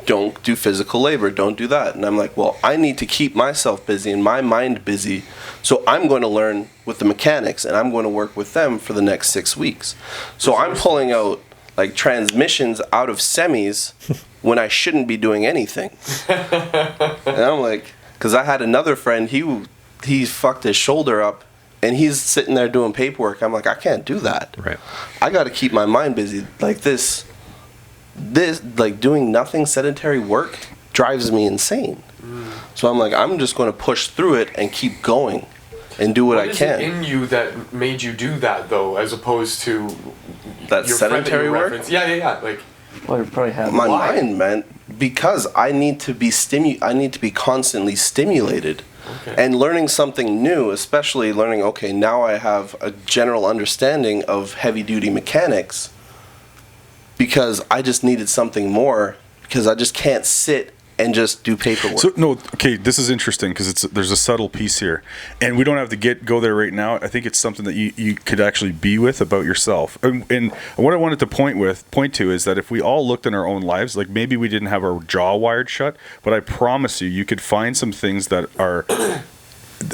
don't do physical labor, don't do that. And I'm like, well, I need to keep myself busy and my mind busy. So I'm going to learn with the mechanics, and I'm going to work with them for the next 6 weeks. So I'm pulling out like transmissions out of semis when I shouldn't be doing anything. And I'm like, because I had another friend, he fucked his shoulder up, and he's sitting there doing paperwork. I'm like, I can't do that. Right. I got to keep my mind busy. Like this, like doing nothing, sedentary work drives me insane. So I'm like, I'm just going to push through it and keep going and do what I can. What is it in you that made you do that, though, as opposed to that your sedentary work? reference? Yeah. Like, Well, you probably have. My mind, man, because I need to be I need to be constantly stimulated. Okay. And learning something new, especially learning, okay, now I have a general understanding of heavy-duty mechanics, because I just needed something more, because I just can't sit and just do paperwork. So no, okay, this is interesting because there's a subtle piece here, and we don't have to go there right now. I think it's something that you could actually be with about yourself. And what I wanted to point to is that if we all looked in our own lives, like maybe we didn't have our jaw wired shut, but I promise you could find some things that are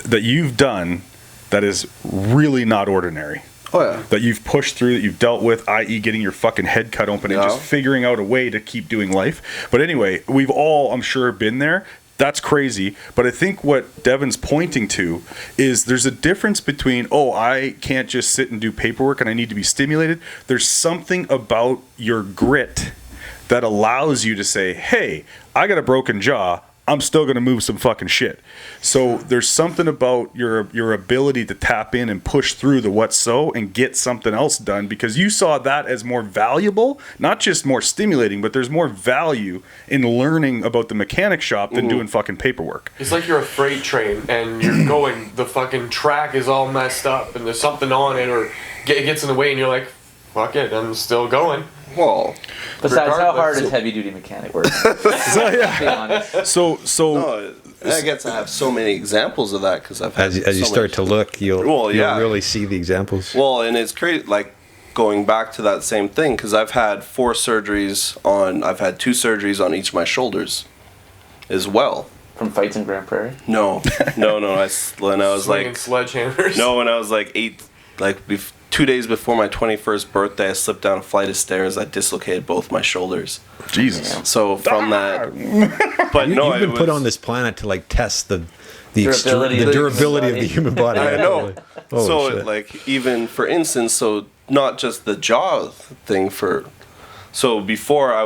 that you've done that is really not ordinary. Oh, yeah. That you've pushed through, that you've dealt with, i.e. getting your fucking head cut open and just figuring out a way to keep doing life. But anyway, we've all, I'm sure, been there. That's crazy. But I think what Devin's pointing to is there's a difference between, I can't just sit and do paperwork and I need to be stimulated. There's something about your grit that allows you to say, hey, I got a broken jaw. I'm still going to move some fucking shit. So there's something about your ability to tap in and push through the what's so and get something else done, because you saw that as more valuable, not just more stimulating, but there's more value in learning about the mechanic shop than doing fucking paperwork. it's like you're a freight train and you're going, the fucking track is all messed up and there's something on it, or it gets in the way and you're like, fuck it, I'm still going. Well, Besides, how hard is heavy duty mechanic work? Let's be honest. So And I guess I have so many examples of that because I've had As you so start much- to look, you'll yeah. really see the examples. Well, and it's crazy, like going back to that same thing because I've had I've had 2 surgeries on each of my shoulders as well. From fights in Grand Prairie? No. When I was Swinging like, sledgehammers. no, when I was like 8, like 2 days before my 21st birthday, I slipped down a flight of stairs. I dislocated both my shoulders. Jesus. So from that, but no, You've been it put was- on this planet to like test the Durability of the durability of human the human body. I know. Oh, So shit. like even for instance, so not just the jaw thing for. So before I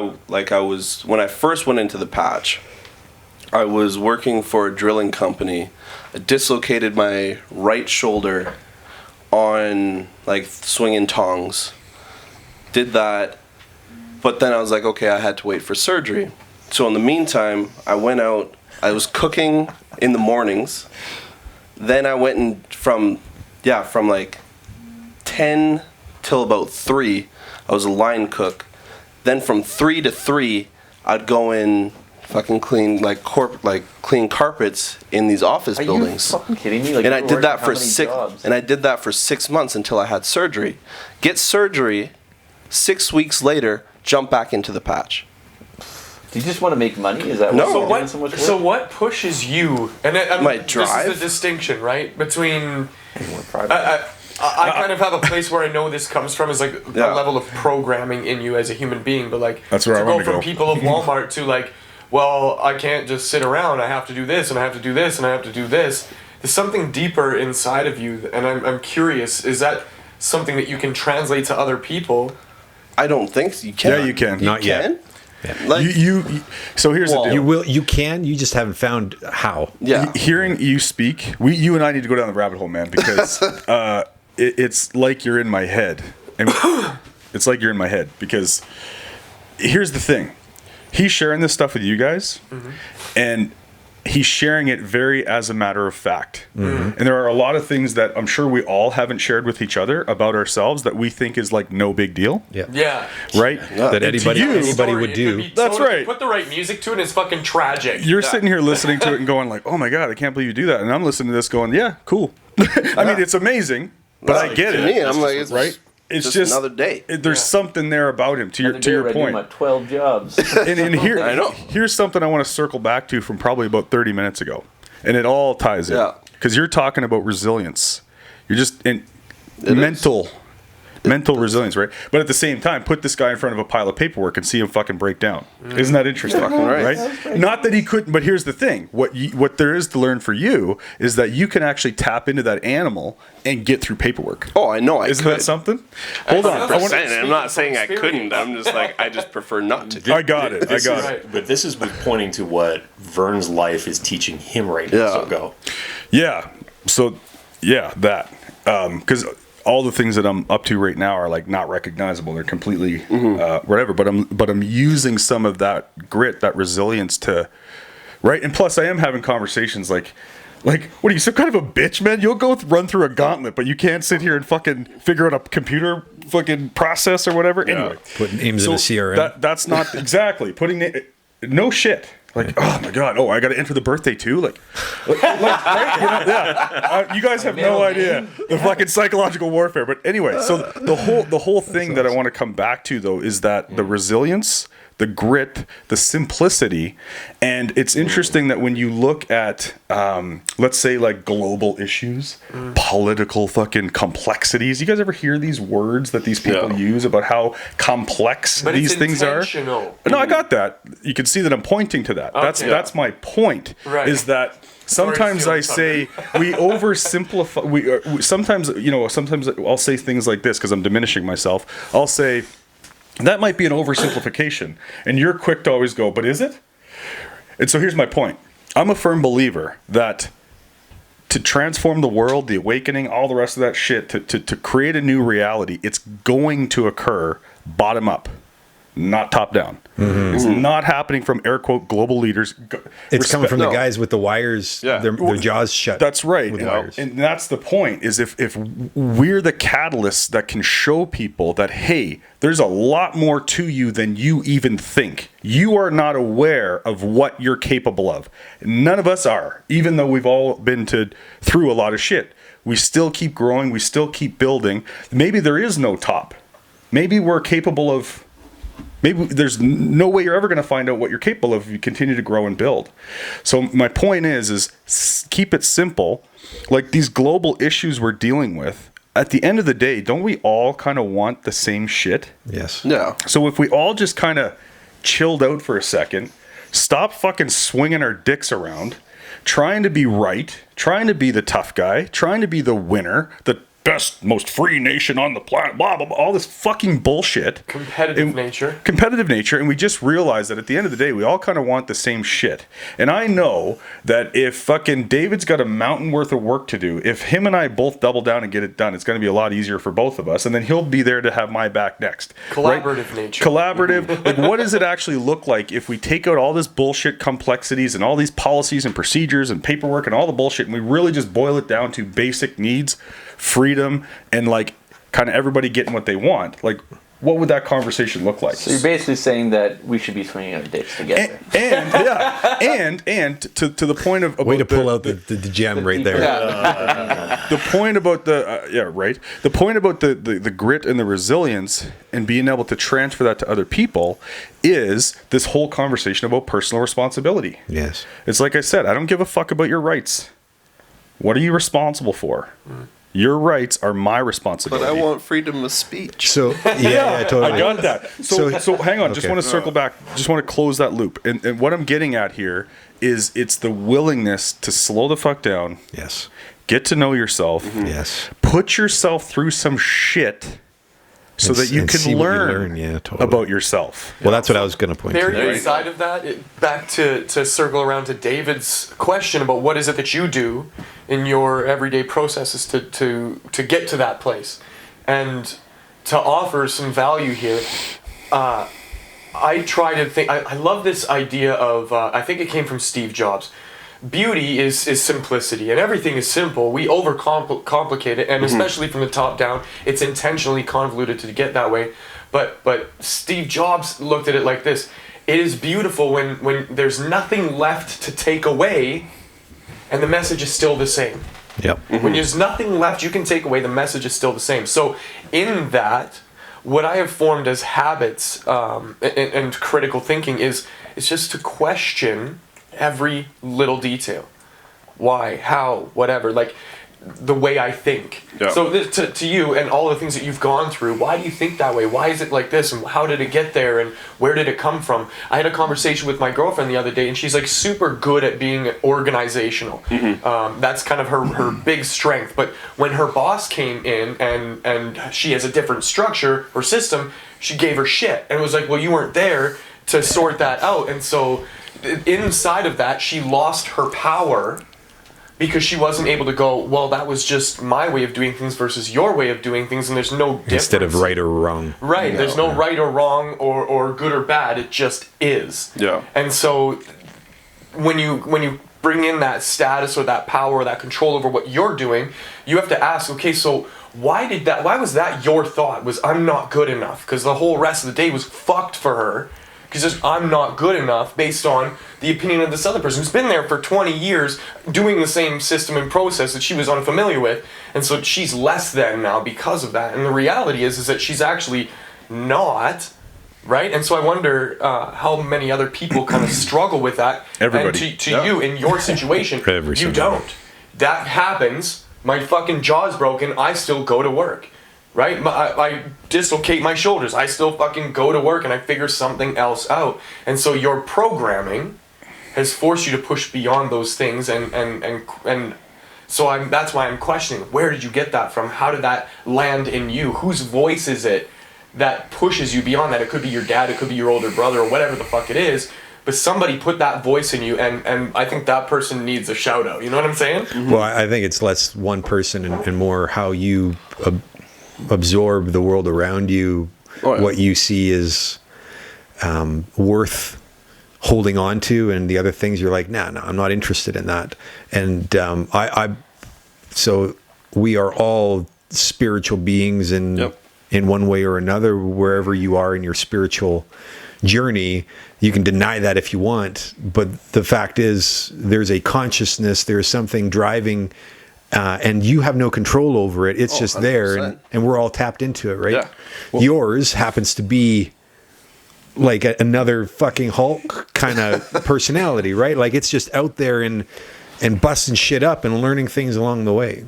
was when I first went into the patch, I was working for a drilling company. I dislocated my right shoulder on like swinging tongs. Did that, but then I was like, okay, I had to wait for surgery. So in the meantime, I went out. I was cooking in the mornings. Then I went and from like 10 till about 3, I was a line cook. Then from 3 to 3, I'd go in fucking clean clean carpets in these office buildings. Are you fucking kidding me? Like, And I you were did that working how for many 6 jobs? and I did that for 6 months until I had surgery. Get surgery, 6 weeks later, jump back into the patch. Do you just want to make money? Is that No. why So you're what? doing so much work? So what pushes you? And My This drive? is the distinction, right? Between More private. I kind of have a place where I know this comes from is like Yeah. a level of programming in you as a human being, but like That's where to I go wanted to from go. people of Walmart to like, well, I can't just sit around. I have to do this, and I have to do this, and I have to do this. There's something deeper inside of you, and I'm curious. Is that something that you can translate to other people? I don't think so. You can. Yeah, you can. Not yet. Can? Yeah. Like, You so here's Well, the deal. You can. You just haven't found how. yeah. Hearing you speak, you and I need to go down the rabbit hole, man, because it's like you're in my head. And it's like you're in my head because here's the thing. He's sharing this stuff with you guys, and he's sharing it very as a matter of fact. And there are a lot of things that I'm sure we all haven't shared with each other about ourselves that we think is like no big deal, Yeah. Yeah. right? That And to anybody you, would do. That's right. Put the right music to it, and it's fucking tragic. You're sitting here listening to it and going like, "Oh my god, I can't believe you do that." And I'm listening to this going, "Yeah, cool." I mean, it's amazing, but I get to it. me, I'm like, it's right? It's just just another day. There's something there about him. To your point. My 12 jobs. And here, I know. Here's something I want to circle back to from probably about 30 minutes ago, and it all ties in Yeah. because you're talking about resilience. You're just in mental resilience, right? But at the same time, put this guy in front of a pile of paperwork and see him fucking break down. Isn't that interesting? Fucking right. Not that he couldn't, but here's the thing: what there is to learn for you is that you can actually tap into that animal and get through paperwork. Oh, I know. Isn't that something? Hold on, I want I'm not saying I couldn't. I'm just like I just prefer not to. I got it. This is- it. But this is pointing to what Vern's life is teaching him right now. Yeah. So go. Yeah. So, yeah, that. Because all the things that I'm up to right now are like not recognizable. They're completely whatever. But I'm using some of that grit, that resilience to, right. And plus, I am having conversations like, what are you, some kind of a bitch, man? You'll go run through a gauntlet, but you can't sit here and fucking figure out a computer fucking process or whatever. Anyway, Putting names in a CRM. That's not exactly putting no shit. Like, oh my god, I got to enter the birthday too. Like right? Yeah. You guys have no idea the fucking psychological warfare. But anyway, so the whole thing that I want to come back to though is that the resilience, the grit, the simplicity, and it's interesting that when you look at, let's say like global issues, political fucking complexities. You guys ever hear these words that these people use about how complex But these it's things are? intentional. No, I got that. You can see that I'm pointing to that. Okay. That's my point. Right. Is that sometimes I say we oversimplify. Sometimes I'll say things like this because I'm diminishing myself. I'll say that might be an oversimplification, and you're quick to always go, but is it? And so here's my point. I'm a firm believer that to transform the world, the awakening, all the rest of that shit, to create a new reality, it's going to occur bottom up. not top down. It's not happening from air quote global leaders. It's coming from the guys with the wires, their jaws shut. That's right. With wires. And that's the point, is if we're the catalysts that can show people that, hey, there's a lot more to you than you even think. You are not aware of what you're capable of. None of us are, even though we've all been through a lot of shit. We still keep growing. We still keep building. Maybe there is no top. Maybe we're capable of... Maybe there's no way you're ever going to find out what you're capable of if you continue to grow and build. So my point is keep it simple. Like these global issues we're dealing with, at the end of the day, don't we all kind of want the same shit? Yes. Yeah. So if we all just kind of chilled out for a second, stop fucking swinging our dicks around, trying to be right, trying to be the tough guy, trying to be the winner, the best, most free nation on the planet, blah, blah, blah, all this fucking bullshit. Competitive nature. Competitive nature, and we just realize that at the end of the day, we all kind of want the same shit. And I know that if fucking David's got a mountain worth of work to do, if him and I both double down and get it done, it's going to be a lot easier for both of us, and then he'll be there to have my back next. Collaborative nature. Collaborative. Like, what does it actually look like if we take out all this bullshit complexities and all these policies and procedures and paperwork and all the bullshit, and we really just boil it down to basic needs, freedom, and like kind of everybody getting what they want? Like, what would that conversation look like? So you're basically saying that we should be swinging our dicks together. And to the point of way to pull out the gem right there. The point about the point about the grit and the resilience and being able to transfer that to other people is this whole conversation about personal responsibility. Yes. It's like I said, I don't give a fuck about your rights. What are you responsible for? Your rights are my responsibility. But I want freedom of speech. So yeah, totally. I got that. So hang on. Just want to circle back. Just want to close that loop. And what I'm getting at here is it's the willingness to slow the fuck down. Yes. Get to know yourself. Yes. Put yourself through some shit so that you can learn about yourself. Well, that's what I was going to point to. Very inside of that, back to circle around to David's question about what is it that you do in your everyday processes to get to that place, and to offer some value here. I try to think. I love this idea of. I think it came from Steve Jobs. Beauty is simplicity, and everything is simple. We overcomplicate it, and especially from the top down, it's intentionally convoluted to get that way. But Steve Jobs looked at it like this: it is beautiful when there's nothing left to take away, and the message is still the same. Yep. When there's nothing left you can take away, the message is still the same. So in that, what I have formed as habits and critical thinking is just to question every little detail. Why, how, whatever, like the way I think. Yeah. So to you and all the things that you've gone through, why do you think that way? Why is it like this? And how did it get there? And where did it come from? I had a conversation with my girlfriend the other day, and she's like super good at being organizational. That's kind of her big strength. But when her boss came in and she has a different structure or system, she gave her shit. And it was like, well, you weren't there to sort that out. And so inside of that, she lost her power because she wasn't able to go, well, that was just my way of doing things versus your way of doing things, and there's no difference. Instead of right or wrong. Right, there's no right or wrong or good or bad, it just is. Yeah. And so when you bring in that status or that power or that control over what you're doing, you have to ask, okay, so why was that your thought? Was I'm not good enough? Because the whole rest of the day was fucked for her. Because I'm not good enough based on the opinion of this other person who's been there for 20 years doing the same system and process that she was unfamiliar with. And so she's less than now because of that. And the reality is that she's actually not, right? And so I wonder how many other people kind of struggle with that. Everybody. And to you, in your situation, you don't. That happens. My fucking jaw's broken. I still go to work. Right? I dislocate my shoulders. I still fucking go to work and I figure something else out. And so your programming has forced you to push beyond those things, and so that's why I'm questioning, where did you get that from? How did that land in you? Whose voice is it that pushes you beyond that? It could be your dad, it could be your older brother, or whatever the fuck it is. But somebody put that voice in you, and I think that person needs a shout out. You know what I'm saying? Well, I think it's less one person and more how you absorb the world around you. What you see is worth holding on to, and the other things you're like, nah, I'm not interested in that. And so we are all spiritual beings in one way or another, wherever you are in your spiritual journey. You can deny that if you want, but the fact is there's a consciousness, there's something driving, and you have no control over it. It's just 100%. There, and we're all tapped into it, right? Yeah. Well, yours happens to be like another fucking Hulk kind of personality, right? Like it's just out there and busting shit up and learning things along the way.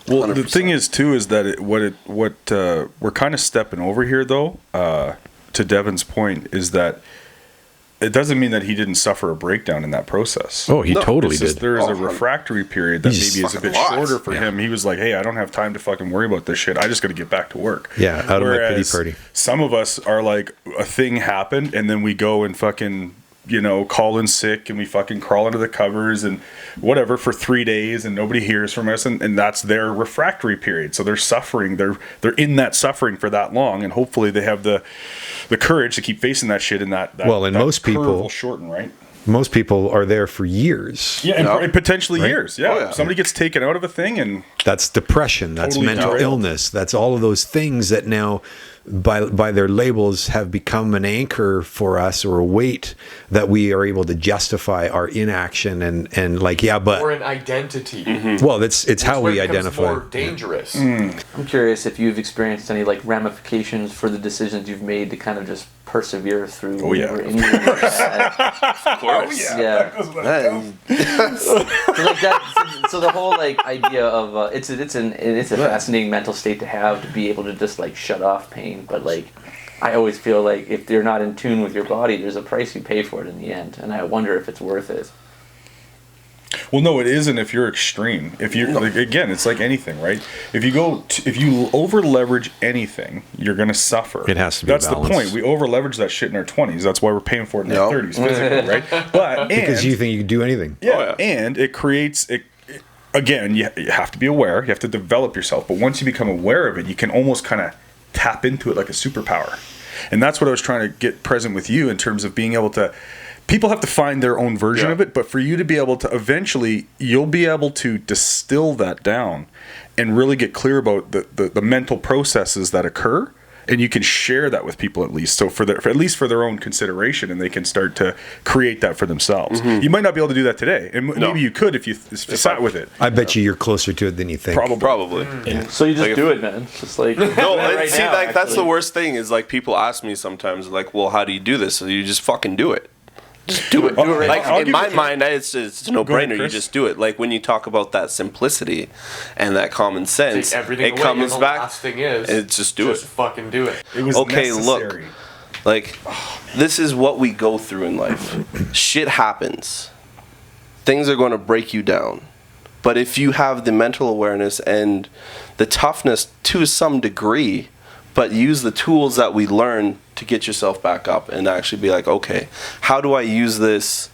Well, 100%. the thing is too is that we're kind of stepping over here though. To Devin's point is that it doesn't mean that he didn't suffer a breakdown in that process. Oh, he totally did. There's a refractory period that maybe is a bit shorter for him. He was like, hey, I don't have time to fucking worry about this shit. I just got to get back to work. Yeah, out of my pity party. Some of us are like, a thing happened and then we go and fucking, call in sick and we fucking crawl under the covers and whatever for 3 days and nobody hears from us, and that's their refractory period. So they're suffering. They're in that suffering for that long, and hopefully they have the courage to keep facing that shit. And that well, and that most curve people will shorten, right? Most people are there for years. Yeah, and potentially right? years. Yeah. Somebody gets taken out of a thing, and that's depression. That's totally mental illness. That's all of those things that now, by their labels, have become an anchor for us, or a weight that we are able to justify our inaction and like, but or an identity. Mm-hmm. Well, it's how we identify. More dangerous. I'm curious if you've experienced any like ramifications for the decisions you've made to kind of just persevere through. Oh yeah, of course. Yeah. So like that. So the whole like idea of it's a fascinating mental state to have, to be able to just like shut off pain. But like, I always feel like if you're not in tune with your body, there's a price you pay for it in the end, and I wonder if it's worth it. Well, no, it isn't if you're extreme. If you're like, again, it's like anything, right? If you over leverage anything, you're gonna suffer. It has to be. That's balanced. the point. We over leverage that shit in our 20s. That's why we're paying for it in our 30s, physically, right? But because you think you can do anything. Yeah, and it creates it. Again, you have to be aware. You have to develop yourself. But once you become aware of it, you can almost kind of tap into it like a superpower. And that's what I was trying to get present with you in terms of being able to. People have to find their own version of it, but for you to be able to eventually, you'll be able to distill that down and really get clear about the mental processes that occur, and you can share that with people at least. So for at least for their own consideration, and they can start to create that for themselves. Mm-hmm. You might not be able to do that today, and maybe you could if you sat with it. I bet you're closer to it than you think. Probably. Yeah. So you just do it, man. It's just like that's the worst thing is like people ask me sometimes like, well, how do you do this? So you just fucking do it. Just do it. Like in my mind, it's a no-brainer. You just do it. Like when you talk about that simplicity and that common sense, it comes back. Last thing is, it's just do it. Just fucking do it. It was okay. necessary. Look, like this is what we go through in life. Shit happens. Things are going to break you down. But if you have the mental awareness and the toughness to some degree, but use the tools that we learn to get yourself back up and actually be like, okay, how do I use this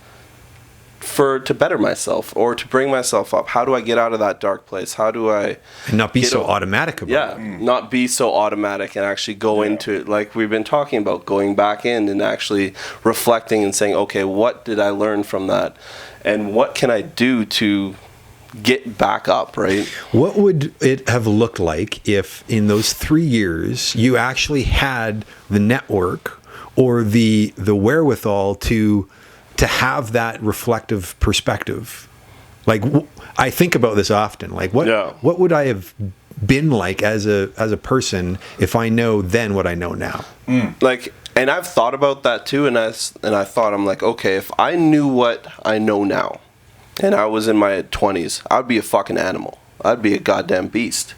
to better myself or to bring myself up? How do I get out of that dark place? How do I and not be so automatic about it? Not be so automatic and actually go into it like we've been talking about, going back in and actually reflecting and saying, okay, what did I learn from that? And what can I do to get back up, right? What would it have looked like if in those 3 years you actually had the network or the wherewithal to have that reflective perspective? Like I think about this often. Like what would I have been like as a person if I know then what I know now? Like, and I've thought about that too, and I thought, I'm like, okay, if I knew what I know now and I was in my 20s, I'd be a fucking animal. I'd be a goddamn beast.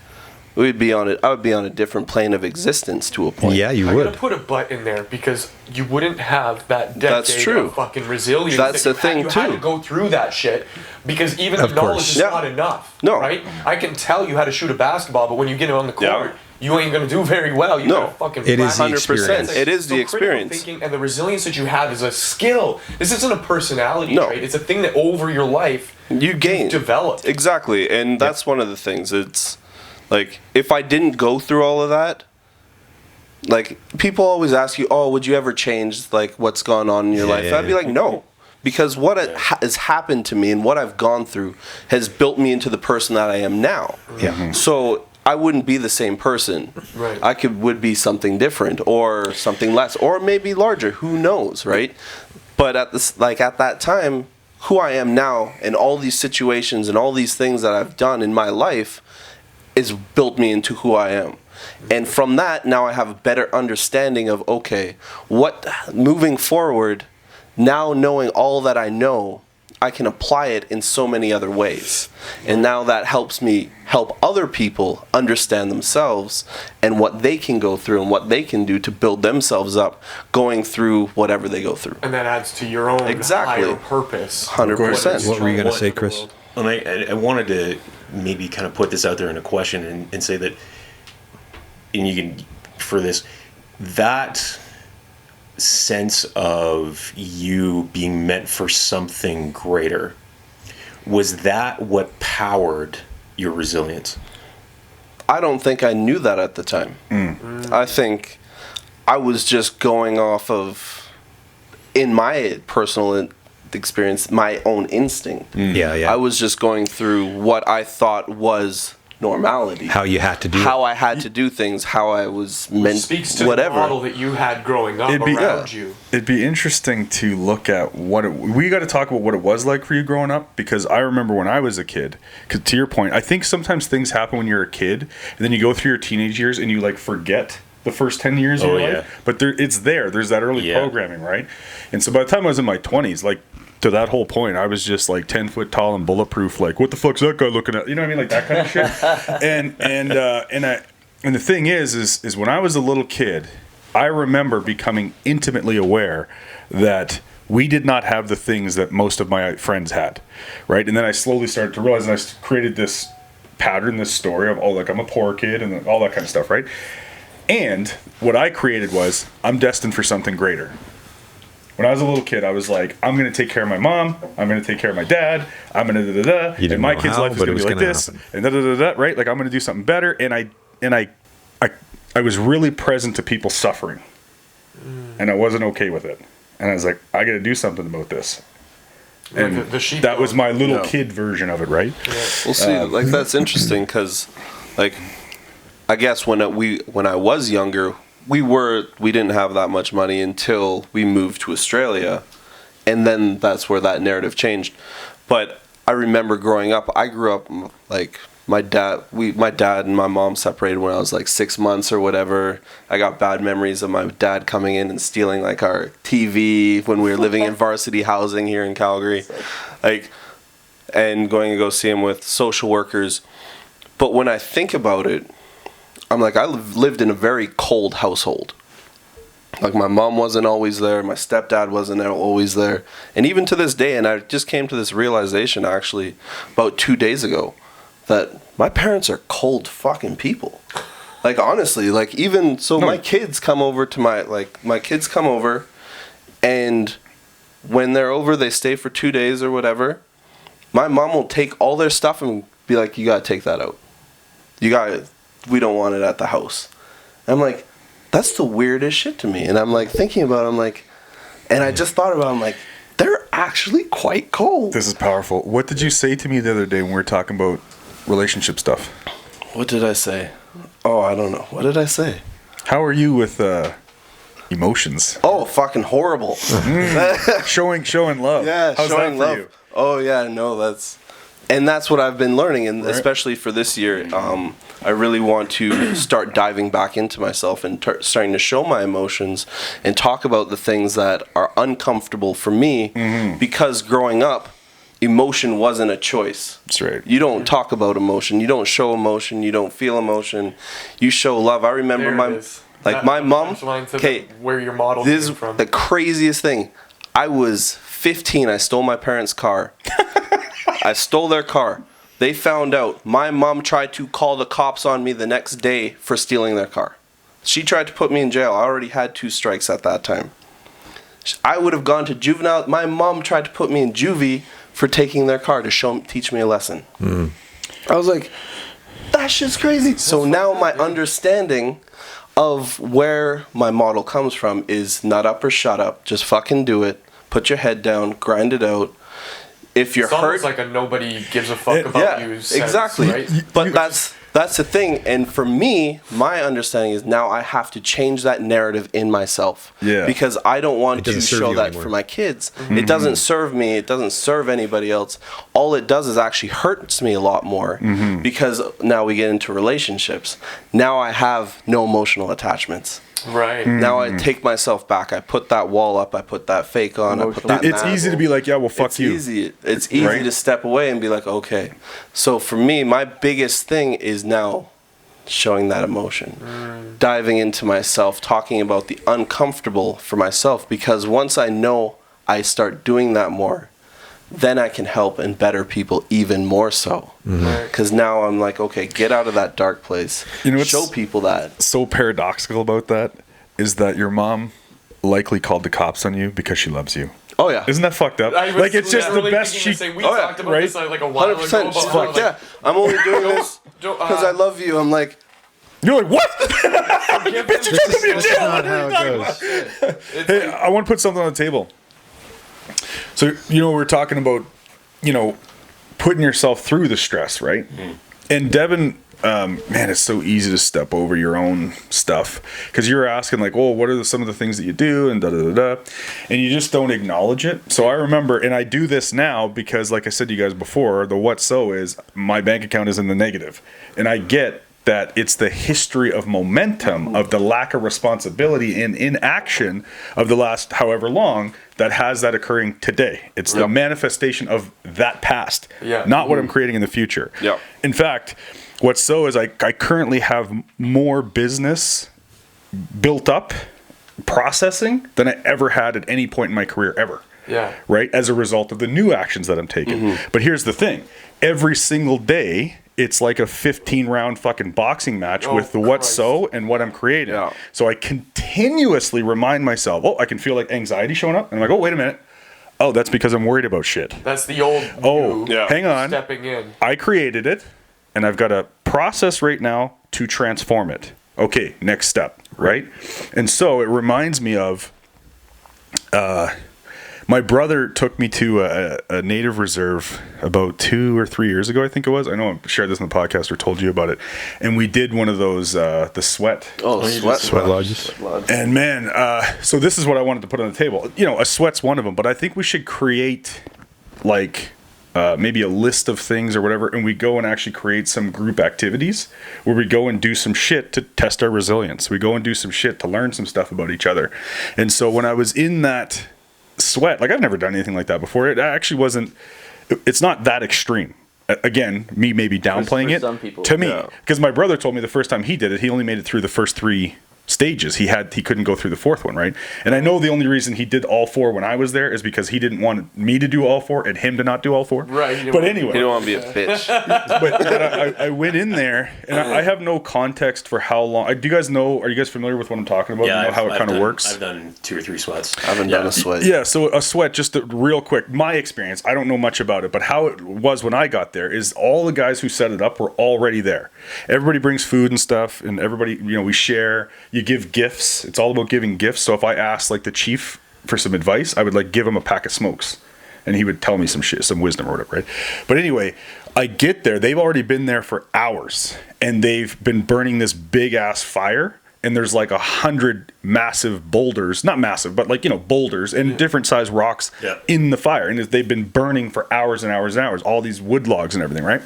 I would be on a different plane of existence to a point. Yeah, you I'm would. gonna put a but in there because you wouldn't have that decade of fucking resilience. That's the thing too. You had to go through that shit because even the knowledge is not enough. No, right? I can tell you how to shoot a basketball, but when you get on the court, you ain't gonna do very well. You gotta fucking. It is the experience. It is the experience. Thinking and the resilience that you have is a skill. This isn't a personality trait. It's a thing that over your life you gain, developed. Exactly, and that's one of the things. It's like if I didn't go through all of that, like people always ask you, oh, would you ever change like what's gone on in your life? I'd be like, no, because what has happened to me and what I've gone through has built me into the person that I am now. So I wouldn't be the same person. Right. I would be something different or something less or maybe larger. Who knows, right? But at that time, who I am now and all these situations and all these things that I've done in my life is built me into who I am. And from that, now I have a better understanding of, okay, what moving forward, now knowing all that I know, I can apply it in so many other ways. And now that helps me help other people understand themselves and what they can go through and what they can do to build themselves up going through whatever they go through. And that adds to your own higher purpose. 100%. What were you going to say, Chris? And I wanted to maybe kind of put this out there in a question and say that, and you can, for this, that sense of you being meant for something greater, was that what powered your resilience? I don't think I knew that at the time. I think I was just going off of, in my personal experience, my own instinct. I was just going through what I thought was normality. How you had to do how I had to do things, how I was meant, Speaks to whatever. the model that you had growing up around you. It'd be interesting to look at we got to talk about what it was like for you growing up, because I remember when I was a kid, 'cause to your point, I think sometimes things happen when you're a kid and then you go through your teenage years and you like forget the first 10 years of your life, but there's that early programming, right? And so by the time I was in my 20s, like, to that whole point, I was just like 10 foot tall and bulletproof. Like, what the fuck's that guy looking at? You know what I mean? Like that kind of shit. And the thing is when I was a little kid, I remember becoming intimately aware that we did not have the things that most of my friends had, right? And then I slowly started to realize, and I created this pattern, this story of, oh, like I'm a poor kid and all that kind of stuff, right? And what I created was, I'm destined for something greater. When I was a little kid, I was like, I'm going to take care of my mom. I'm going to take care of my dad. I'm going to da-da-da. And my kid's life is going to be like this. And da-da-da-da, right? Like, I'm going to do something better. And I was really present to people suffering. And I wasn't okay with it. And I was like, I got to do something about this. And Like the sheep that was my little No. kid version of it, right? Well, see, like that's interesting because, like, I guess when I was younger, we didn't have that much money until we moved to Australia, and then that's where that narrative changed. But I remember growing up. I grew up like my dad and my mom separated when I was like 6 months or whatever. I got bad memories of my dad coming in and stealing like our TV when we were living in varsity housing here in Calgary, like, and going to go see him with social workers. But when I think about it, I'm like, I lived in a very cold household. Like, my mom wasn't always there. My stepdad wasn't always there. And even to this day, and I just came to this realization actually about 2 days ago, that my parents are cold fucking people. Like, honestly, like, even so, my kids come over to my kids come over, and when they're over, they stay for 2 days or whatever. My mom will take all their stuff and be like, you gotta take that out. We don't want it at the house. I'm like, that's the weirdest shit to me. And I'm like thinking about it, I'm like, and I just thought about it, I'm like, they're actually quite cold. This is powerful. What did you say to me the other day when we were talking about relationship stuff? What did I say? Oh, I don't know. What did I say? How are you with emotions? Oh, fucking horrible. Showing love. Yeah, how's showing that for love. you? Oh yeah, no, that's what I've been learning, and especially for this year, I really want to start diving back into myself and starting to show my emotions and talk about the things that are uncomfortable for me, because growing up, emotion wasn't a choice. That's right. You don't talk about emotion. You don't show emotion. You don't feel emotion. You show love. I remember my mom. Okay, where your model this came is from. the craziest thing. I was 15. I stole my parents' car. I stole their car. They found out. My mom tried to call the cops on me the next day for stealing their car. She tried to put me in jail. I already had 2 strikes at that time. I would have gone to juvenile. My mom tried to put me in juvie for taking their car to teach me a lesson. I was like, that shit's crazy. So now my understanding of where my model comes from is nut up or shut up. Just fucking do it. Put your head down. Grind it out. If you're It's almost hurt, like a nobody gives a fuck about you sense, exactly. right? But that's the thing. And for me, my understanding is now I have to change that narrative in myself. Yeah. Because I don't want to doesn't serve show you that anymore. for my kids. It doesn't serve me. It doesn't serve anybody else. All it does is actually hurts me a lot more because now we get into relationships. Now I have no emotional attachments. Right. Now I take myself back. I put that wall up. I put that fake on. I put that It's mask. easy to be like, yeah, well, fuck It's you. easy. It's easy Right? to step away and be like, okay. So for me, my biggest thing is now showing that emotion, diving into myself, talking about the uncomfortable for myself. Because once I know I start doing that more, then I can help and better people even more so. Because now I'm like, okay, get out of that dark place. You know what's- show people that. So paradoxical about that is that your mom likely called the cops on you because she loves you. Oh yeah. Isn't that fucked up? I was Like, it's just the literally best thinking she... the same. We Oh, yeah, talked about right? this like a while ago. 100%. About She's how, like, yeah, I'm only doing this don't- because I love you. I'm like, You're like, what? Bitch, you took me to jail. Not how it goes. Hey, I want to put something on the table. So, we're talking about, putting yourself through the stress, right? And Devin, man, it's so easy to step over your own stuff because you're asking like, oh, what are some of the things that you do and da-da-da-da, and you just don't acknowledge it. So I remember, and I do this now because like I said to you guys before, the what so is my bank account is in the negative, and I get that it's the history of momentum of the lack of responsibility and inaction of the last however long that has that occurring today. It's the manifestation of that past, not what I'm creating in the future. Yep. In fact, what's so is I currently have more business built up processing than I ever had at any point in my career ever. Yeah. Right? As a result of the new actions that I'm taking. But here's the thing. Every single day, it's like a 15-round fucking boxing match with the what's so and what I'm creating. Yeah. So I continuously remind myself, I can feel like anxiety showing up. And I'm like, wait a minute. Oh, that's because I'm worried about shit. That's the old you Hang on. stepping in. I created it, and I've got a process right now to transform it. Okay, next step, right? And so it reminds me of my brother took me to a native reserve about 2 or 3 years ago, I think it was. I know I shared this in the podcast or told you about it. And we did one of those, the sweat. Sweat lodges. And man, so this is what I wanted to put on the table. A sweat's one of them, but I think we should create like maybe a list of things or whatever, and we go and actually create some group activities where we go and do some shit to test our resilience. We go and do some shit to learn some stuff about each other. And so when I was in that sweat, like I've never done anything like that before. It actually wasn't, it's not that extreme. Again, me maybe downplaying for it some people, to me, because my brother told me the first time he did it, he only made it through the first 3 stages. He couldn't go through the 4th one, right? And I know the only reason he did all 4 when I was there is because he didn't want me to do all 4 and him to not do all 4. Right. But anyway, you don't want to be a bitch. but I went in there, and I have no context for how long. Do you guys know? Are you guys familiar with what I'm talking about? Yeah, you know how it kind of works? I've done 2 or 3 sweats. I haven't done a sweat. Yeah, so a sweat, just real quick, my experience, I don't know much about it, but how it was when I got there is all the guys who set it up were already there. Everybody brings food and stuff, and everybody, we share. You give gifts. It's all about giving gifts. So if I asked like the chief for some advice, I would like give him a pack of smokes, and he would tell me some shit, some wisdom or whatever, right? But anyway, I get there. They've already been there for hours, and they've been burning this big ass fire. And there's like 100 massive boulders, not massive, but like, boulders and different size rocks in the fire. And they've been burning for hours and hours and hours, all these wood logs and everything, right?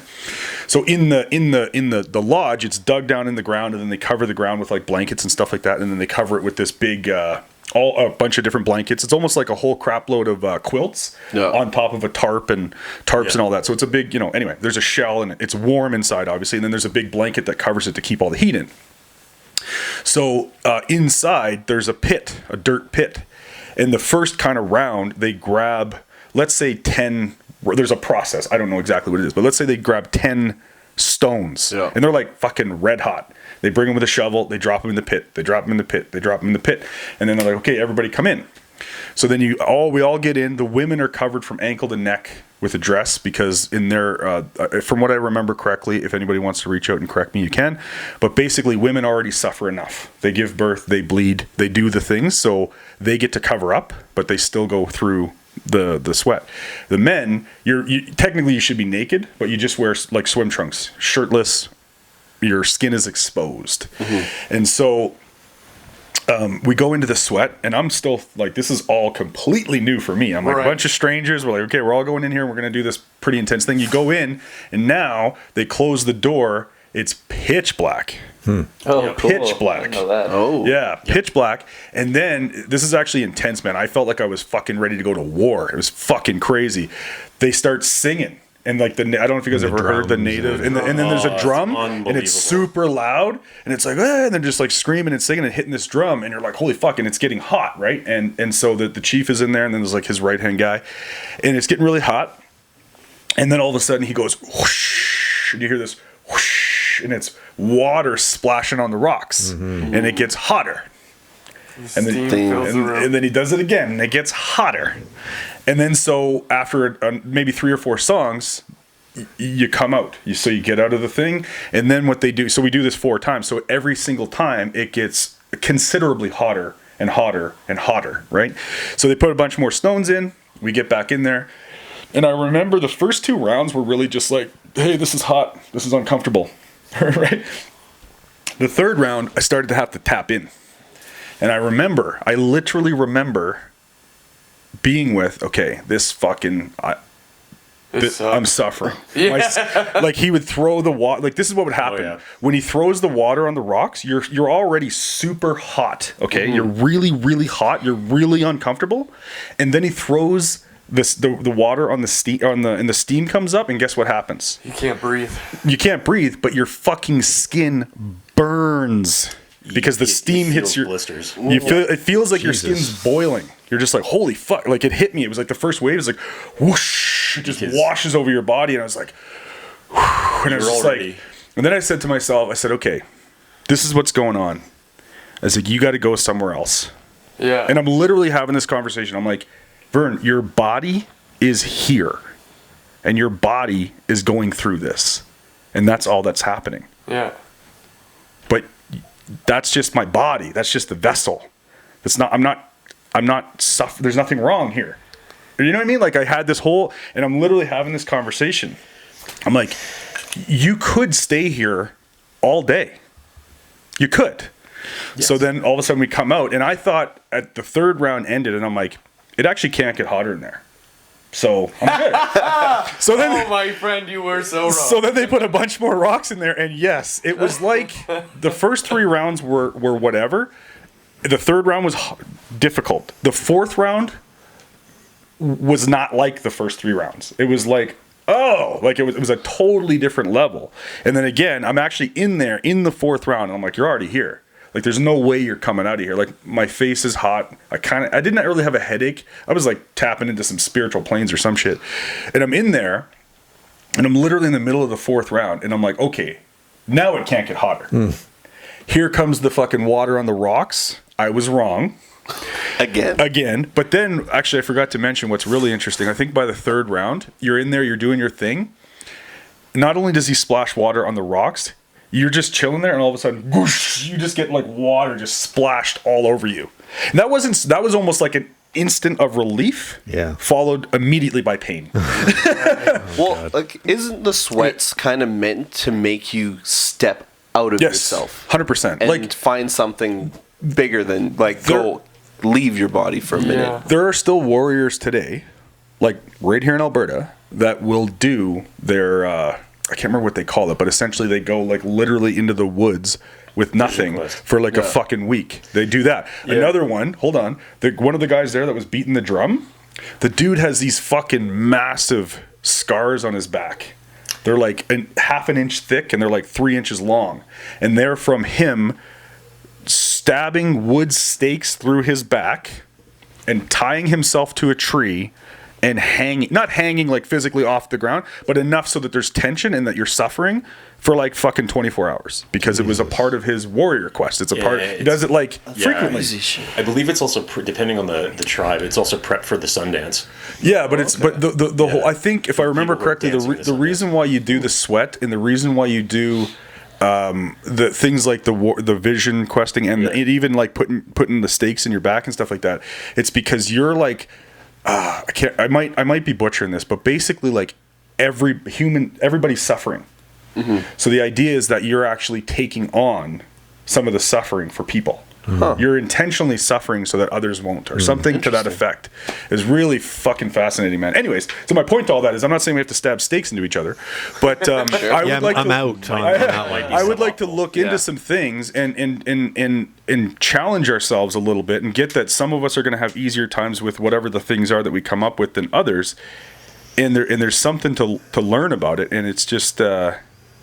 So in the lodge, it's dug down in the ground, and then they cover the ground with like blankets and stuff like that. And then they cover it with this big, a bunch of different blankets. It's almost like a whole crap load of quilts on top of a tarps and all that. So it's a big, anyway, there's a shell, and it's warm inside, obviously. And then there's a big blanket that covers it to keep all the heat in. So inside, there's a pit, a dirt pit. And the first kind of round, they grab, let's say 10, there's a process. I don't know exactly what it is, but let's say they grab 10 stones. Yeah. And they're like fucking red hot. They bring them with a shovel, they drop them in the pit, they drop them in the pit, they drop them in the pit. And then they're like, okay, everybody come in. So then we all get in. The women are covered from ankle to neck with a dress because in their, from what I remember correctly, if anybody wants to reach out and correct me, you can. But basically, women already suffer enough. They give birth, they bleed, they do the things, so they get to cover up, but they still go through the sweat. The men, technically you should be naked, but you just wear like swim trunks, shirtless. Your skin is exposed, and so. We go into the sweat, and I'm still like, this is all completely new for me. I'm like a bunch of strangers. We're like, okay, we're all going in here, and we're going to do this pretty intense thing. You go in, and now they close the door. It's pitch black. Oh, cool. Pitch black. I didn't know that. Oh. Yeah, pitch black. And then, this is actually intense, man. I felt like I was fucking ready to go to war. It was fucking crazy. They start singing. And like I don't know if you guys ever heard the native, and then there's a drum, and it's super loud, and it's like, and they're just like screaming and singing and hitting this drum, and you're like, holy fuck, and it's getting hot, right? And so the chief is in there, and then there's like his right hand guy, and it's getting really hot, and then all of a sudden he goes whoosh, and you hear this whoosh, and it's water splashing on the rocks, and it gets hotter. And then he does it again, and it gets hotter. And then so after maybe 3 or 4 songs, you come out. So you get out of the thing. And then what they do, so we do this 4 times. So every single time it gets considerably hotter and hotter and hotter, right? So they put a bunch more stones in. We get back in there. And I remember the first 2 rounds were really just like, hey, this is hot. This is uncomfortable, right? The 3rd round, I started to have to tap in. And I literally remember being with, okay, this fucking, I'm suffering. Like he would throw the water, like this is what would happen. When he throws the water on the rocks, you're already super hot, okay? You're really, really hot, you're really uncomfortable. And then he throws the water on the steam, and the steam comes up, and guess what happens? You can't breathe. You can't breathe, but your fucking skin burns. Because the steam hits your blisters. It feels like your skin's boiling. You're just like, holy fuck! Like it hit me. It was like the first wave is like, whoosh! It just washes over your body, and I was like, whew, and I was just like, and then I said to myself, I said, okay, this is what's going on. I was like, you got to go somewhere else. Yeah. And I'm literally having this conversation. I'm like, Vern, your body is here, and your body is going through this, and that's all that's happening. Yeah. But that's just my body. That's just the vessel. It's not. I'm not suffering. There's nothing wrong here. You know what I mean? Like I had this whole, and I'm literally having this conversation. I'm like, you could stay here all day. You could. Yes. So then all of a sudden we come out, and I thought at the 3rd round ended, and I'm like, it actually can't get hotter in there. So I'm good. So then, oh my friend, you were so wrong. So then they put a bunch more rocks in there, and yes, it was like the first 3 rounds were whatever. The 3rd round was difficult. The 4th round was not like the first 3 rounds. It was like, it was a totally different level. And then again, I'm actually in there in the 4th round, and I'm like, you're already here. Like, there's no way you're coming out of here. Like, my face is hot. I didn't really have a headache. I was like tapping into some spiritual planes or some shit. And I'm in there, and I'm literally in the middle of the 4th round, and I'm like, okay, now it can't get hotter. Here comes the fucking water on the rocks. I was wrong. Again. But then, actually, I forgot to mention what's really interesting. I think by the 3rd round, you're in there, you're doing your thing. Not only does he splash water on the rocks, you're just chilling there, and all of a sudden, whoosh, you just get like water just splashed all over you. And that was almost like an instant of relief, followed immediately by pain. Well, like, isn't the sweats kind of meant to make you step out of yourself? 100%. And like find something bigger than go leave your body for a minute. There are still warriors today, like right here in Alberta, that will do their I can't remember what they call it, but essentially they go like literally into the woods with nothing for like a fucking week. They do that. Another one, hold on. One of the guys there that was beating the drum, the dude has these fucking massive scars on his back. They're like half an inch thick, and they're like 3 inches long. And they're from him stabbing wood stakes through his back and tying himself to a tree and not hanging like physically off the ground, but enough so that there's tension and that you're suffering for like fucking 24 hours because it was a part of his warrior quest. It's a part. He does it like frequently. I believe it's also depending on the tribe. It's also prep for the Sundance. Yeah, but the whole. I think if I remember correctly, the reason why you do the sweat and the reason why you do the things like the vision questing and it even like putting the stakes in your back and stuff like that, it's because you're like I might be butchering this, but basically like everybody's suffering. So the idea is that you're actually taking on some of the suffering for people. You're intentionally suffering so that others won't, or something to that effect. Is really fucking fascinating, man. Anyways, so my point to all that is I'm not saying we have to stab stakes into each other, but I would like to look into some things and challenge ourselves a little bit and get that some of us are going to have easier times with whatever the things are that we come up with than others, and there's something to learn about it, and it's just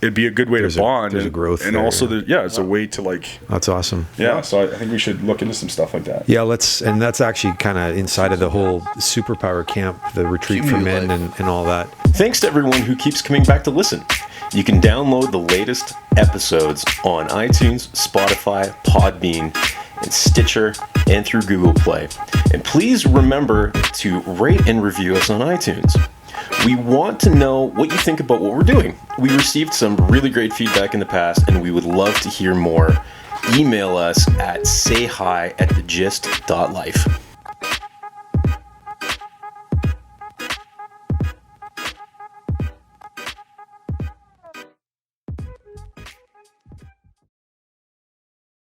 it'd be a good way to bond. There's a growth and there, also it's a way to like. That's awesome. Yeah, so I think we should look into some stuff like that. Yeah, and that's actually kind of inside of the whole superpower camp, the retreat for men and all that. Thanks to everyone who keeps coming back to listen. You can download the latest episodes on iTunes, Spotify, Podbean, and Stitcher, and through Google Play. And please remember to rate and review us on iTunes. We want to know what you think about what we're doing. We received some really great feedback in the past, and we would love to hear more. Email us at sayhi@thegist.life.